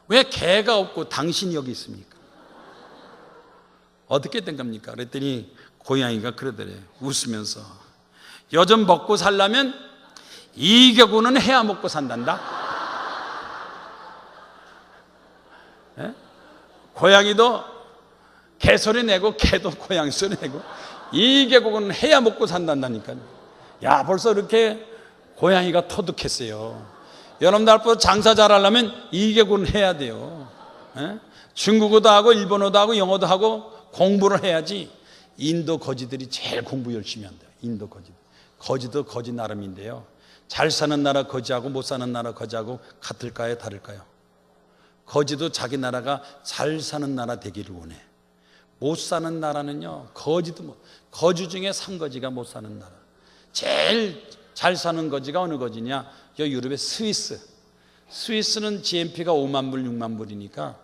왜 개가 없고 당신이 여기 있습니까? 어떻게 된 겁니까? 그랬더니 고양이가 그러더래. 웃으면서 요즘 먹고 살려면 이격우는 해야 먹고 산단다. 예? 고양이도 개소리 내고 개도 고양이 소리 내고 이격우는 해야 먹고 산단다니까요. 야, 벌써 이렇게 고양이가 터득했어요. 여러분들 앞으로 장사 잘하려면 이격우는 해야 돼요. 예? 중국어도 하고 일본어도 하고 영어도 하고 공부를 해야지. 인도 거지들이 제일 공부 열심히 한대요. 인도 거지들. 거지도 거지 나름인데요. 잘 사는 나라 거지하고 못 사는 나라 거지하고 같을까요? 다를까요? 거지도 자기 나라가 잘 사는 나라 되기를 원해. 못 사는 나라는요, 거지 중에 산거지가 못 사는 나라. 제일 잘 사는 거지가 어느 거지냐? 유럽의 스위스는 GNP가 5만 불, 6만 불이니까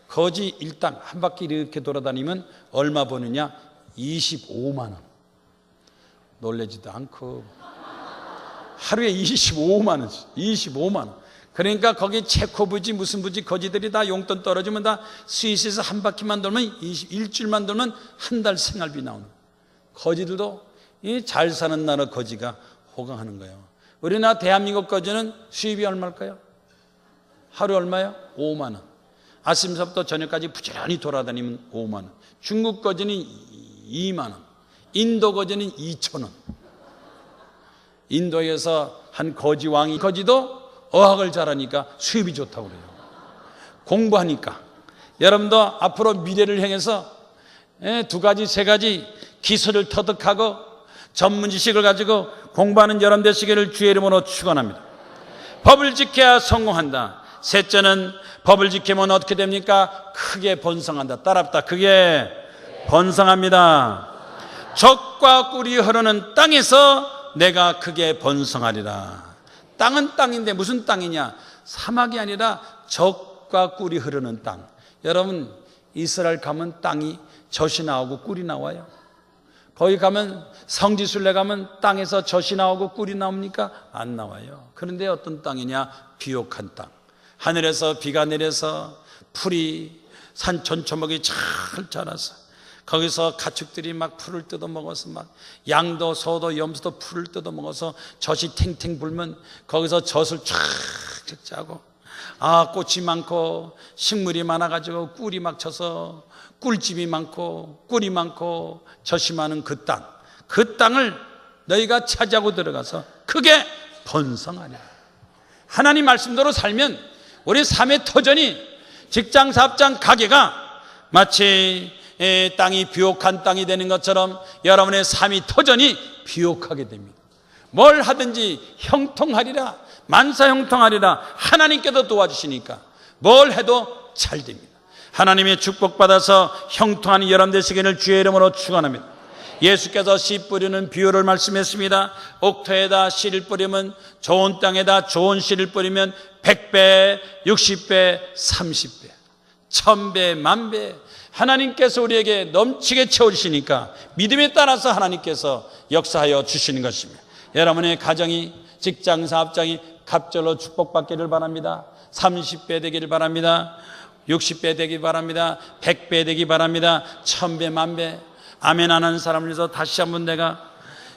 거지 일당 한 바퀴 이렇게 돌아다니면 얼마 버느냐? 25만 원. 놀라지도 않고 하루에 25만 원, 25만 원. 그러니까 거기 체코부지 무슨 부지 거지들이 다 용돈 떨어지면 다 스위스에서 한 바퀴만 돌면 일주일만 돌면 한 달 생활비 나오는 거예요. 거지들도 이 잘 사는 나라 거지가 호강하는 거예요. 우리나라 대한민국 거지는 수입이 얼마일까요? 하루 얼마요? 5만 원. 아침부터 저녁까지 부지런히 돌아다니면 5만 원. 중국 거지는 2만 원. 인도 거지는 2천 원. 인도에서 한 거지 왕이 거지도 어학을 잘하니까 수입이 좋다고 그래요. 공부하니까. 여러분도 앞으로 미래를 향해서 두 가지, 세 가지 기술을 터득하고 전문 지식을 가지고 공부하는 여러분 되시기를 주의 이름으로 축원합니다. 법을 지켜야 성공한다. 셋째는 법을 지키면 어떻게 됩니까? 크게 번성한다. 따라합다. 크게 번성합니다. 젖과 꿀이 흐르는 땅에서 내가 크게 번성하리라. 땅은 땅인데 무슨 땅이냐? 사막이 아니라 젖과 꿀이 흐르는 땅. 여러분, 이스라엘 가면 땅이 젖이 나오고 꿀이 나와요? 거기 가면 성지순례 가면 땅에서 젖이 나오고 꿀이 나옵니까? 안 나와요. 그런데 어떤 땅이냐? 비옥한 땅. 하늘에서 비가 내려서 풀이 산 전초목이 잘 자라서 거기서 가축들이 막 풀을 뜯어 먹어서 막 양도 소도 염소도 풀을 뜯어 먹어서 젖이 탱탱 불면 거기서 젖을 쫙쫙 짜고 꽃이 많고 식물이 많아가지고 꿀이 막 쳐서 꿀집이 많고 꿀이 많고 젖이 많은 그 땅을 너희가 차지하고 들어가서 크게 번성하리라. 하나님 말씀대로 살면 우리 삶의 터전이 직장, 사업장, 가게가 마치 땅이 비옥한 땅이 되는 것처럼 여러분의 삶의 터전이 비옥하게 됩니다. 뭘 하든지 형통하리라, 만사형통하리라. 하나님께서 도와주시니까 뭘 해도 잘 됩니다. 하나님의 축복받아서 형통한 여러분 되시기를 주의 이름으로 축원합니다. 예수께서 씨 뿌리는 비유를 말씀했습니다. 옥토에다 씨를 뿌리면, 좋은 땅에다 좋은 씨를 뿌리면 100배, 60배, 30배, 1000배, 만배 하나님께서 우리에게 넘치게 채워주시니까 믿음에 따라서 하나님께서 역사하여 주시는 것입니다. 여러분의 가정이, 직장, 사업장이 갑절로 축복받기를 바랍니다. 30배 되기를 바랍니다. 60배 되기 바랍니다. 100배 되기 바랍니다. 1000배, 만배. 아멘 안 하는 사람을 위해서 다시 한번 내가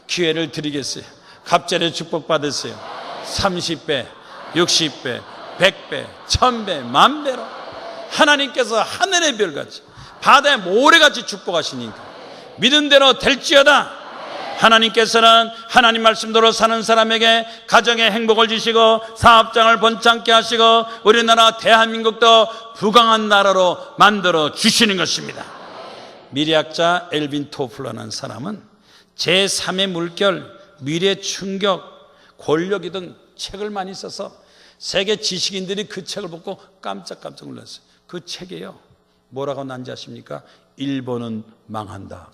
기회를 드리겠어요. 갑절에 축복받으세요. 30배, 60배, 100배, 1000배, 만배로 하나님께서 하늘의 별같이 바다의 모래같이 축복하시니까 믿은 대로 될지어다. 하나님께서는 하나님 말씀대로 사는 사람에게 가정의 행복을 주시고 사업장을 번창케 하시고 우리나라 대한민국도 부강한 나라로 만들어 주시는 것입니다. 미래학자 엘빈 토플러라는 사람은 제3의 물결, 미래 충격, 권력이 등 책을 많이 써서 세계 지식인들이 그 책을 보고 깜짝깜짝 놀랐어요. 그 책이에요. 뭐라고 난지 아십니까? 일본은 망한다.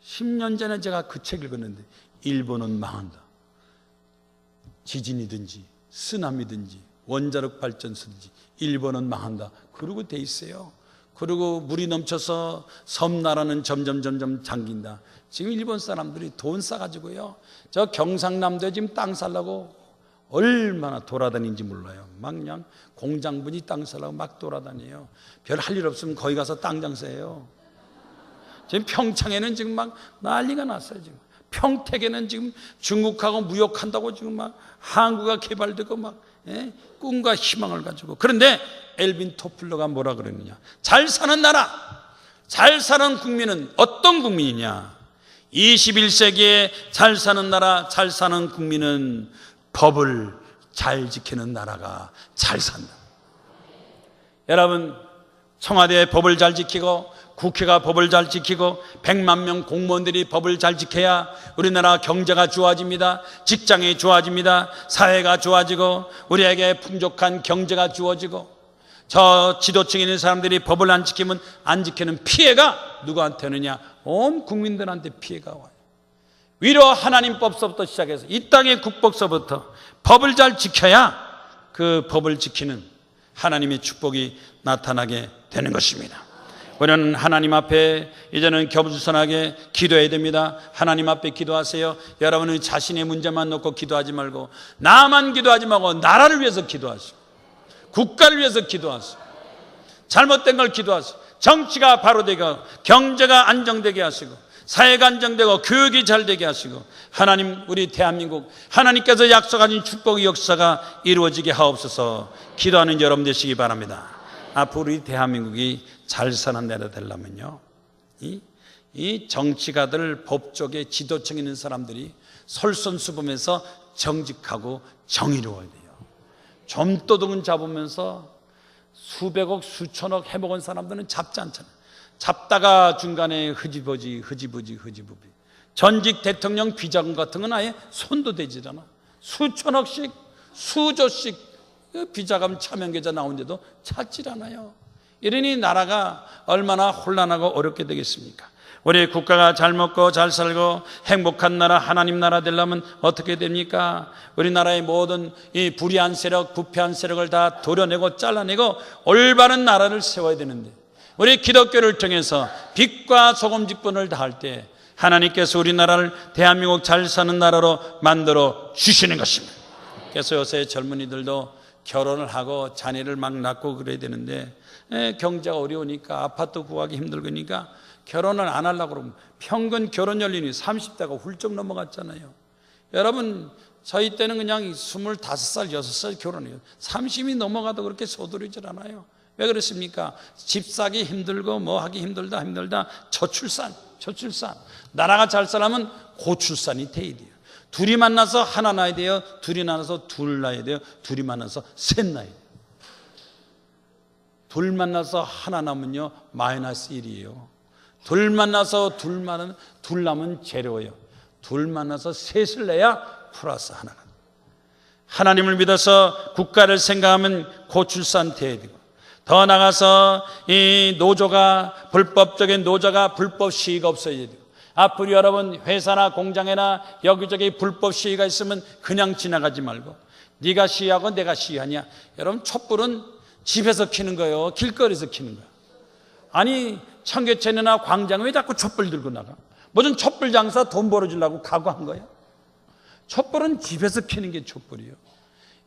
10년 전에 제가 그 책 읽었는데 일본은 망한다. 지진이든지 쓰나미든지 원자력 발전소든지 일본은 망한다. 그러고 돼 있어요. 그리고 물이 넘쳐서 섬나라는 점점 잠긴다. 지금 일본 사람들이 돈 싸가지고요, 저 경상남도에 지금 땅 살라고 얼마나 돌아다니는지 몰라요. 막 그냥 공장분이 땅 살라고 막 돌아다녀요. 별 할 일 없으면 거기 가서 땅 장사해요. 지금 평창에는 지금 막 난리가 났어요. 지금 평택에는 지금 중국하고 무역한다고 지금 막 항구가 개발되고 막 꿈과 희망을 가지고. 그런데 엘빈 토플러가 뭐라 그러느냐? 잘 사는 나라, 잘 사는 국민은 어떤 국민이냐? 21세기에 잘 사는 나라, 잘 사는 국민은 법을 잘 지키는 나라가 잘 산다. 여러분, 청와대의 법을 잘 지키고 국회가 법을 잘 지키고 100만 명 공무원들이 법을 잘 지켜야 우리나라 경제가 좋아집니다. 직장이 좋아집니다. 사회가 좋아지고 우리에게 풍족한 경제가 주어지고. 저 지도층에 있는 사람들이 법을 안 지키면 안 지키는 피해가 누구한테 오느냐? 온 국민들한테 피해가 와요. 위로 하나님 법서부터 시작해서 이 땅의 국법서부터 법을 잘 지켜야 그 법을 지키는 하나님의 축복이 나타나게 되는 것입니다. 우리는 하나님 앞에 이제는 겸손하게 기도해야 됩니다. 하나님 앞에 기도하세요. 여러분은 자신의 문제만 놓고 기도하지 말고 나만 기도하지 말고 나라를 위해서 기도하세요. 국가를 위해서 기도하세요. 잘못된 걸 기도하세요. 정치가 바로 되게 하고 경제가 안정되게 하시고 사회가 안정되고 교육이 잘 되게 하시고 하나님, 우리 대한민국 하나님께서 약속하신 축복의 역사가 이루어지게 하옵소서. 기도하는 여러분 되시기 바랍니다. 앞으로 우리 대한민국이 잘 사는 나라 되려면요, 이 정치가들, 법조계 지도층에 있는 사람들이 솔선수범해서 정직하고 정의로워야 돼요. 좀도둑은 잡으면서 수백억 수천억 해먹은 사람들은 잡지 않잖아요. 잡다가 중간에 흐지부지 전직 대통령 비자금 같은 건 아예 손도 대질 않아. 수천억씩 수조씩 비자금 차명계좌 나오는데도 찾질 않아요. 이러니 나라가 얼마나 혼란하고 어렵게 되겠습니까? 우리 국가가 잘 먹고 잘 살고 행복한 나라, 하나님 나라 되려면 어떻게 됩니까? 우리나라의 모든 이 불의한 세력, 부패한 세력을 다 도려내고 잘라내고 올바른 나라를 세워야 되는데, 우리 기독교를 통해서 빛과 소금 직분을 다할 때 하나님께서 우리나라를 대한민국 잘 사는 나라로 만들어 주시는 것입니다. 그래서 요새 젊은이들도 결혼을 하고 자녀를 막 낳고 그래야 되는데 경제가 어려우니까 아파트 구하기 힘들으니까 결혼을 안 하려고 그러면 평균 결혼 연령이 30대가 훌쩍 넘어갔잖아요. 여러분, 저희 때는 그냥 25살, 6살 결혼해요. 30이 넘어가도 그렇게 서두르질 않아요. 왜 그렇습니까? 집 사기 힘들고 뭐 하기 힘들다. 저출산. 나라가 잘 살려면 고출산이 돼야 돼요. 둘이 만나서 하나 낳아야 돼요? 둘이 만나서 둘 낳아야 돼요? 둘이 만나서 셋 낳아야 돼요? 둘 만나서 하나 낳으면요 마이너스 1이에요. 둘 만나서 둘 낳으면 제로예요. 둘 만나서 셋을 내야 플러스 하나가. 하나님을 믿어서 국가를 생각하면 고출산 돼야 되고, 더 나가서 이 노조가, 불법적인 노조가 불법 시위가 없어야 되고, 앞으로 여러분 회사나 공장에나 여기저기 불법 시위가 있으면 그냥 지나가지 말고, 네가 시위하고 내가 시위하냐. 여러분 촛불은 집에서 켜는 거예요, 길거리에서 켜는 거예요. 아니 청계천이나 광장에 왜 자꾸 촛불 들고 나가? 무슨 촛불 장사 돈 벌어주려고 각오한 거야? 촛불은 집에서 켜는 게 촛불이에요.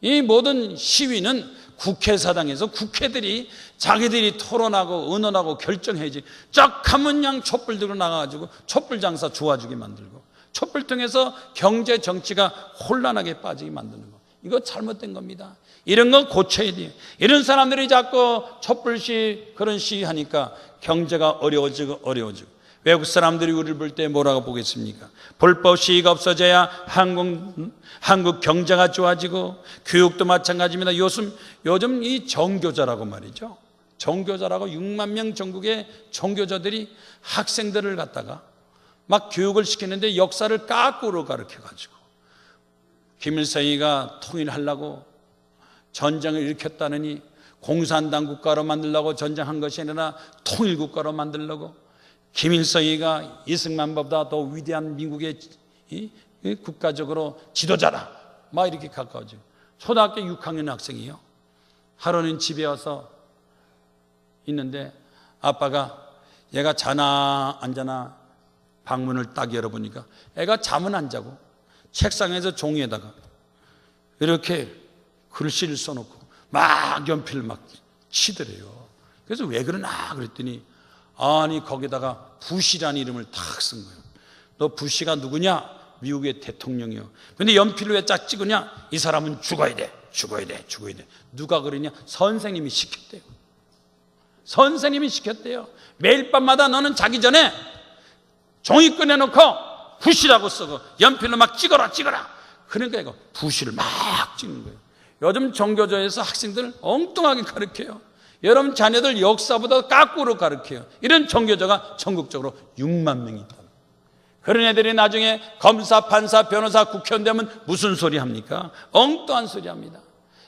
이 모든 시위는 국회사당에서 국회들이 자기들이 토론하고 의논하고 결정해야지, 쫙 하면 그냥 촛불 들고 나가가지고 촛불 장사 좋아지게 만들고, 촛불 통해서 경제 정치가 혼란하게 빠지게 만드는 거, 이거 잘못된 겁니다. 이런 건 고쳐야 돼요. 이런 사람들이 자꾸 촛불 시위, 그런 시위하니까 경제가 어려워지고 외국 사람들이 우리를 볼 때 뭐라고 보겠습니까? 불법 시위가 없어져야 한국 경제가 좋아지고, 교육도 마찬가지입니다. 요즘 이 정교자라고 말이죠. 정교자라고 6만 명 전국의 정교자들이 학생들을 갖다가 막 교육을 시키는데 역사를 까꾸로 가르쳐가지고, 김일성이가 통일하려고 전쟁을 일으켰다느니 공산당 국가로 만들려고 전쟁한 것이 아니라 통일국가로 만들려고, 김일성이가 이승만보다 더 위대한 미국의 국가적으로 지도자다 막 이렇게 가까워지고, 초등학교 6학년 학생이요, 하루는 집에 와서 있는데 아빠가 얘가 자나 안 자나 방문을 딱 열어보니까 애가 잠은 안 자고 책상에서 종이에다가 이렇게 글씨를 써놓고 막 연필을 막 치더래요. 그래서 왜 그러나 그랬더니, 아니 거기다가 부시라는 이름을 탁 쓴 거예요. 너 부시가 누구냐? 미국의 대통령이요. 근데 연필로 왜 짝 찍으냐? 이 사람은 죽어야 돼. 누가 그러냐? 선생님이 시켰대요. 선생님이 시켰대요. 매일 밤마다 너는 자기 전에 종이 꺼내놓고 부시라고 쓰고 연필로 막 찍어라. 그러니까 이거 부시를 막 찍는 거예요. 요즘 정교조에서 학생들 엉뚱하게 가르쳐요. 여러분 자녀들 역사보다 까꾸로 가르쳐요. 이런 정교조가 전국적으로 6만 명이 있다. 그런 애들이 나중에 검사, 판사, 변호사, 국회의원 되면 무슨 소리 합니까? 엉뚱한 소리 합니다.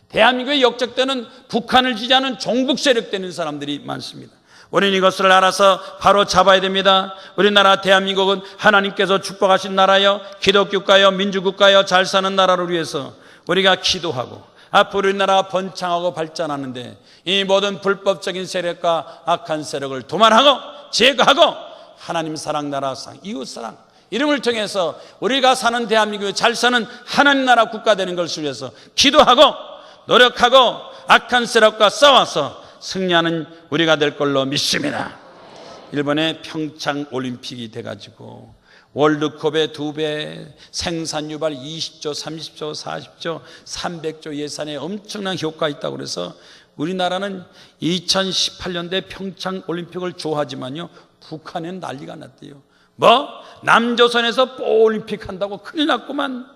대한민국의 역적되는 북한을 지지하는 종북 세력 되는 사람들이 많습니다. 우리는 이것을 알아서 바로 잡아야 됩니다. 우리나라 대한민국은 하나님께서 축복하신 나라요, 기독교국가요, 민주국가요, 잘 사는 나라를 위해서 우리가 기도하고 앞으로 우리나라가 번창하고 발전하는데, 이 모든 불법적인 세력과 악한 세력을 도말하고 제거하고 하나님 사랑, 나라 사랑, 이웃 사랑, 이름을 통해서 우리가 사는 대한민국에 잘 사는 하나님 나라 국가 되는 것을 위해서 기도하고 노력하고 악한 세력과 싸워서 승리하는 우리가 될 걸로 믿습니다. 일본의 평창 올림픽이 돼가지고 월드컵의 2배, 생산 유발 20조, 30조, 40조, 300조 예산에 엄청난 효과가 있다고 그래서 우리나라는 2018년대 평창 올림픽을 좋아하지만요, 북한에는 난리가 났대요. 뭐? 남조선에서 올림픽 한다고 큰일 났구만.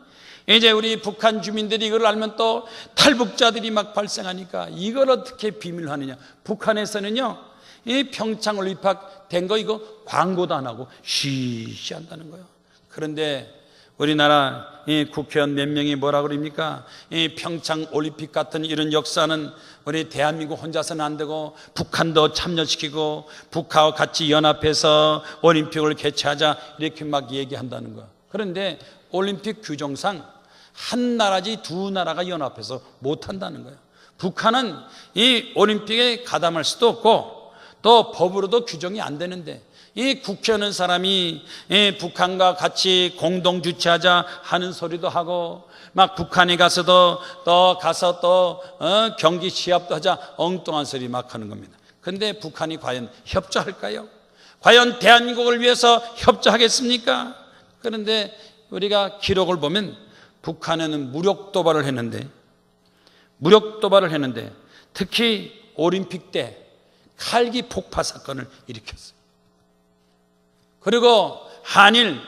이제 우리 북한 주민들이 이걸 알면 또 탈북자들이 막 발생하니까 이걸 어떻게 비밀로 하느냐. 북한에서는요, 이 평창 올림픽 된 거 이거 광고도 안 하고 쉬쉬한다는 거예요. 그런데 우리나라 이 국회의원 몇 명이 뭐라 그럽니까? 이 평창 올림픽 같은 이런 역사는 우리 대한민국 혼자서는 안 되고 북한도 참여시키고 북한과 같이 연합해서 올림픽을 개최하자, 이렇게 막 얘기한다는 거예요. 그런데 올림픽 규정상 한 나라지 두 나라가 연합해서 못한다는 거예요. 북한은 이 올림픽에 가담할 수도 없고 또 법으로도 규정이 안 되는데, 이 국회의원 사람이 북한과 같이 공동 주최하자 하는 소리도 하고, 막 북한에 가서도 또 경기 시합도 하자 엉뚱한 소리 막 하는 겁니다. 그런데 북한이 과연 협조할까요? 과연 대한민국을 위해서 협조하겠습니까? 그런데 우리가 기록을 보면 북한에는 무력 도발을 했는데 특히 올림픽 때 칼기 폭파 사건을 일으켰어요. 그리고 한일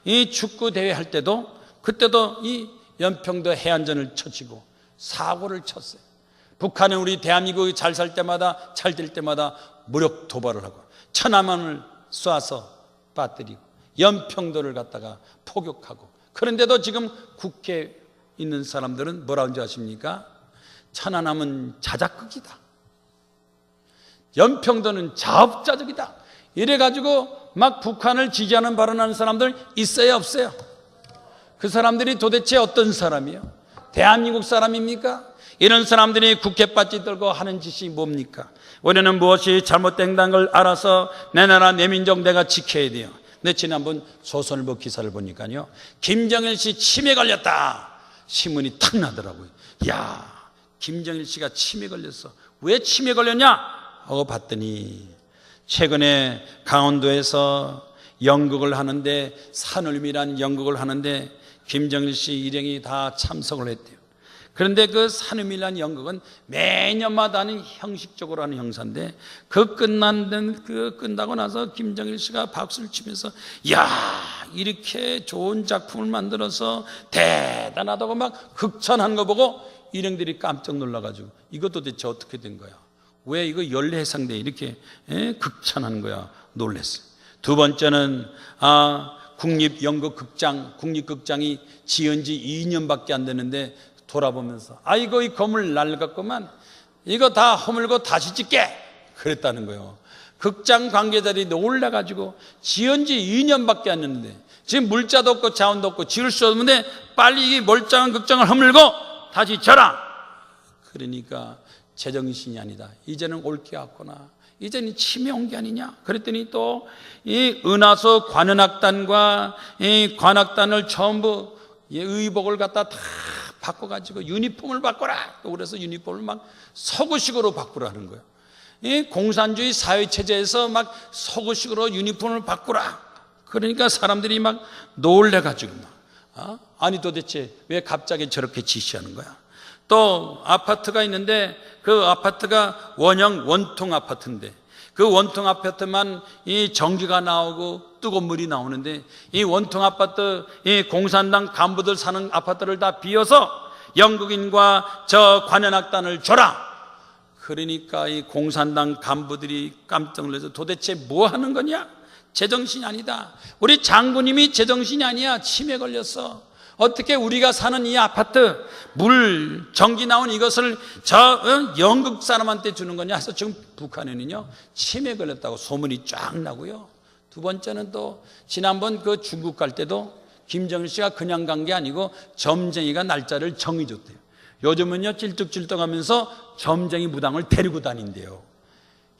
이 축구 대회 할 때도 그때도 이 연평도 해안전을 쳐치고 사고를 쳤어요. 북한은 우리 대한민국이 잘 살 때마다, 잘 될 때마다 무력 도발을 하고 천안함을 쏴서 빠뜨리고 연평도를 갖다가 포격하고, 그런데도 지금 국회에 있는 사람들은 뭐라는 줄 아십니까? 천안함은 자작극이다, 연평도는 자업자득이다, 이래가지고 막 북한을 지지하는 발언하는 사람들 있어요, 없어요? 그 사람들이 도대체 어떤 사람이에요? 대한민국 사람입니까? 이런 사람들이 국회 바지 들고 하는 짓이 뭡니까? 우리는 무엇이 잘못된다는 걸 알아서 내 나라 내 민족 내가 지켜야 돼요. 근데 지난번 조선일보 기사를 보니까요, 김정일 씨 치매 걸렸다 신문이 탁 나더라고요. 야, 김정일 씨가 치매 걸렸어. 왜 치매 걸렸냐 하고 봤더니 최근에 강원도에서 연극을 하는데, 산울림이라는 연극을 하는데 김정일 씨 일행이 다 참석을 했대요. 그런데 그 산울림이라는 연극은 매년마다 하는 형식적으로 하는 행사인데, 끝나고 나서 김정일 씨가 박수를 치면서 야, 이렇게 좋은 작품을 만들어서 대단하다고 막 극찬한 거 보고 일행들이 깜짝 놀라가지고 이거 도대체 어떻게 된 거야? 왜 이거 연례해상대 이렇게 극찬하는 거야? 놀랬어요. 두 번째는 국립극장이 지은 지 2년밖에 안 되는데 돌아보면서 아이고 이 건물 낡았구만, 이거 다 허물고 다시 짓게 그랬다는 거예요. 극장 관계자들이 놀라가지고 지은 지 2년밖에 안 됐는데 지금 물자도 없고 자원도 없고 지을 수 없는데 빨리 이 멀쩡한 극장을 허물고 다시 져라. 그러니까 제정신이 아니다, 이제는 올 게 왔구나, 이제는 치매 온 게 아니냐. 그랬더니 또 이 은하수 관현악단과 이 관악단을 전부 의복을 갖다 다 바꿔가지고 유니폼을 바꿔라. 또 그래서 유니폼을 막 서구식으로 바꾸라는 거예요. 이 공산주의 사회체제에서 막 서구식으로 유니폼을 바꾸라. 그러니까 사람들이 막 놀래가지고 아니 도대체 왜 갑자기 저렇게 지시하는 거야? 또 아파트가 있는데 그 아파트가 원통 아파트인데 그 원통 아파트만 이 전기가 나오고 뜨거운 물이 나오는데 이 원통 아파트, 이 공산당 간부들 사는 아파트를 다 비워서 영국인과 저 관현악단을 줘라. 그러니까 이 공산당 간부들이 깜짝 놀라서 도대체 뭐 하는 거냐? 제정신이 아니다. 우리 장군님이 제정신이 아니야. 치매 걸렸어. 어떻게 우리가 사는 이 아파트 물, 전기 나온 이것을 영국 사람한테 주는 거냐 해서 지금 북한에는요 치매 걸렸다고 소문이 쫙 나고요. 두 번째는 또 지난번 그 중국 갈 때도 김정일 씨가 그냥 간 게 아니고 점쟁이가 날짜를 정해줬대요. 요즘은요 찔뚝찔뚝하면서 점쟁이 무당을 데리고 다닌대요.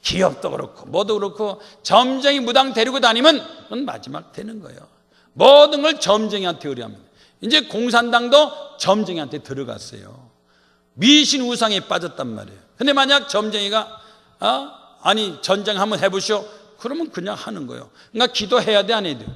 기업도 그렇고 뭐도 그렇고 점쟁이 무당 데리고 다니면 그건 마지막 되는 거예요. 모든 걸 점쟁이한테 의뢰합니다. 이제 공산당도 점쟁이한테 들어갔어요. 미신 우상에 빠졌단 말이에요. 근데 만약 점쟁이가 아니 전쟁 한번 해보시오, 그러면 그냥 하는 거예요. 그러니까 기도해야 돼, 안 해야 돼요?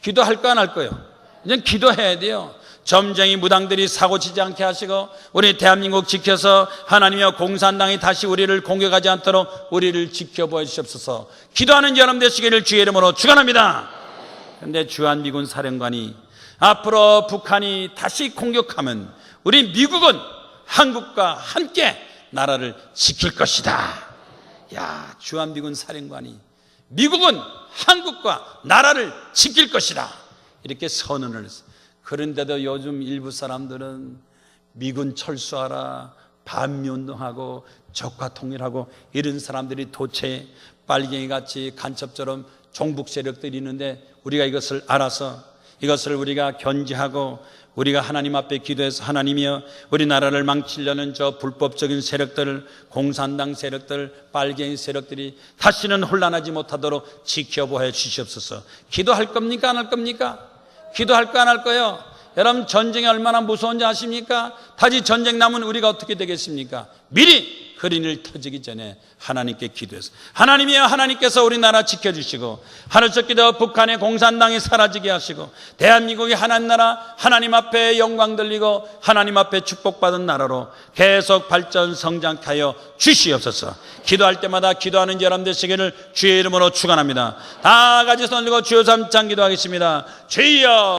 기도할 거 안 할 거예요? 이제 기도해야 돼요. 점쟁이 무당들이 사고치지 않게 하시고 우리 대한민국 지켜서 하나님이여 공산당이 다시 우리를 공격하지 않도록 우리를 지켜보아 주시옵소서. 기도하는 여러분 되시기를 주의 이름으로 축원합니다. 그런데 주한미군 사령관이 앞으로 북한이 다시 공격하면 우리 미국은 한국과 함께 나라를 지킬 것이다. 야, 주한미군 사령관이 미국은 한국과 나라를 지킬 것이다 이렇게 선언을 했어요. 그런데도 요즘 일부 사람들은 미군 철수하라, 반미운동하고 적화 통일하고 이런 사람들이 도체 빨갱이같이 간첩처럼 종북 세력들이 있는데 우리가 이것을 알아서 이것을 우리가 견지하고 우리가 하나님 앞에 기도해서 하나님이여 우리나라를 망치려는 저 불법적인 세력들, 공산당 세력들, 빨갱이 세력들이 다시는 혼란하지 못하도록 지켜보아 주시옵소서. 기도할 겁니까? 안 할 겁니까? 기도할 거 안 할 거예요? 여러분 전쟁이 얼마나 무서운지 아십니까? 다시 전쟁 나면 우리가 어떻게 되겠습니까? 미리 흐린일 터지기 전에 하나님께 기도해서 하나님이여 하나님께서 우리나라 지켜주시고 하늘쪽 기도 북한의 공산당이 사라지게 하시고 대한민국이 하나님 나라 하나님 앞에 영광 돌리고 하나님 앞에 축복받은 나라로 계속 발전 성장케 하여 주시옵소서. 기도할 때마다 기도하는 여러분 되시기를 주의 이름으로 축원합니다. 다 같이 손 들고 주여 삼창 기도하겠습니다. 주여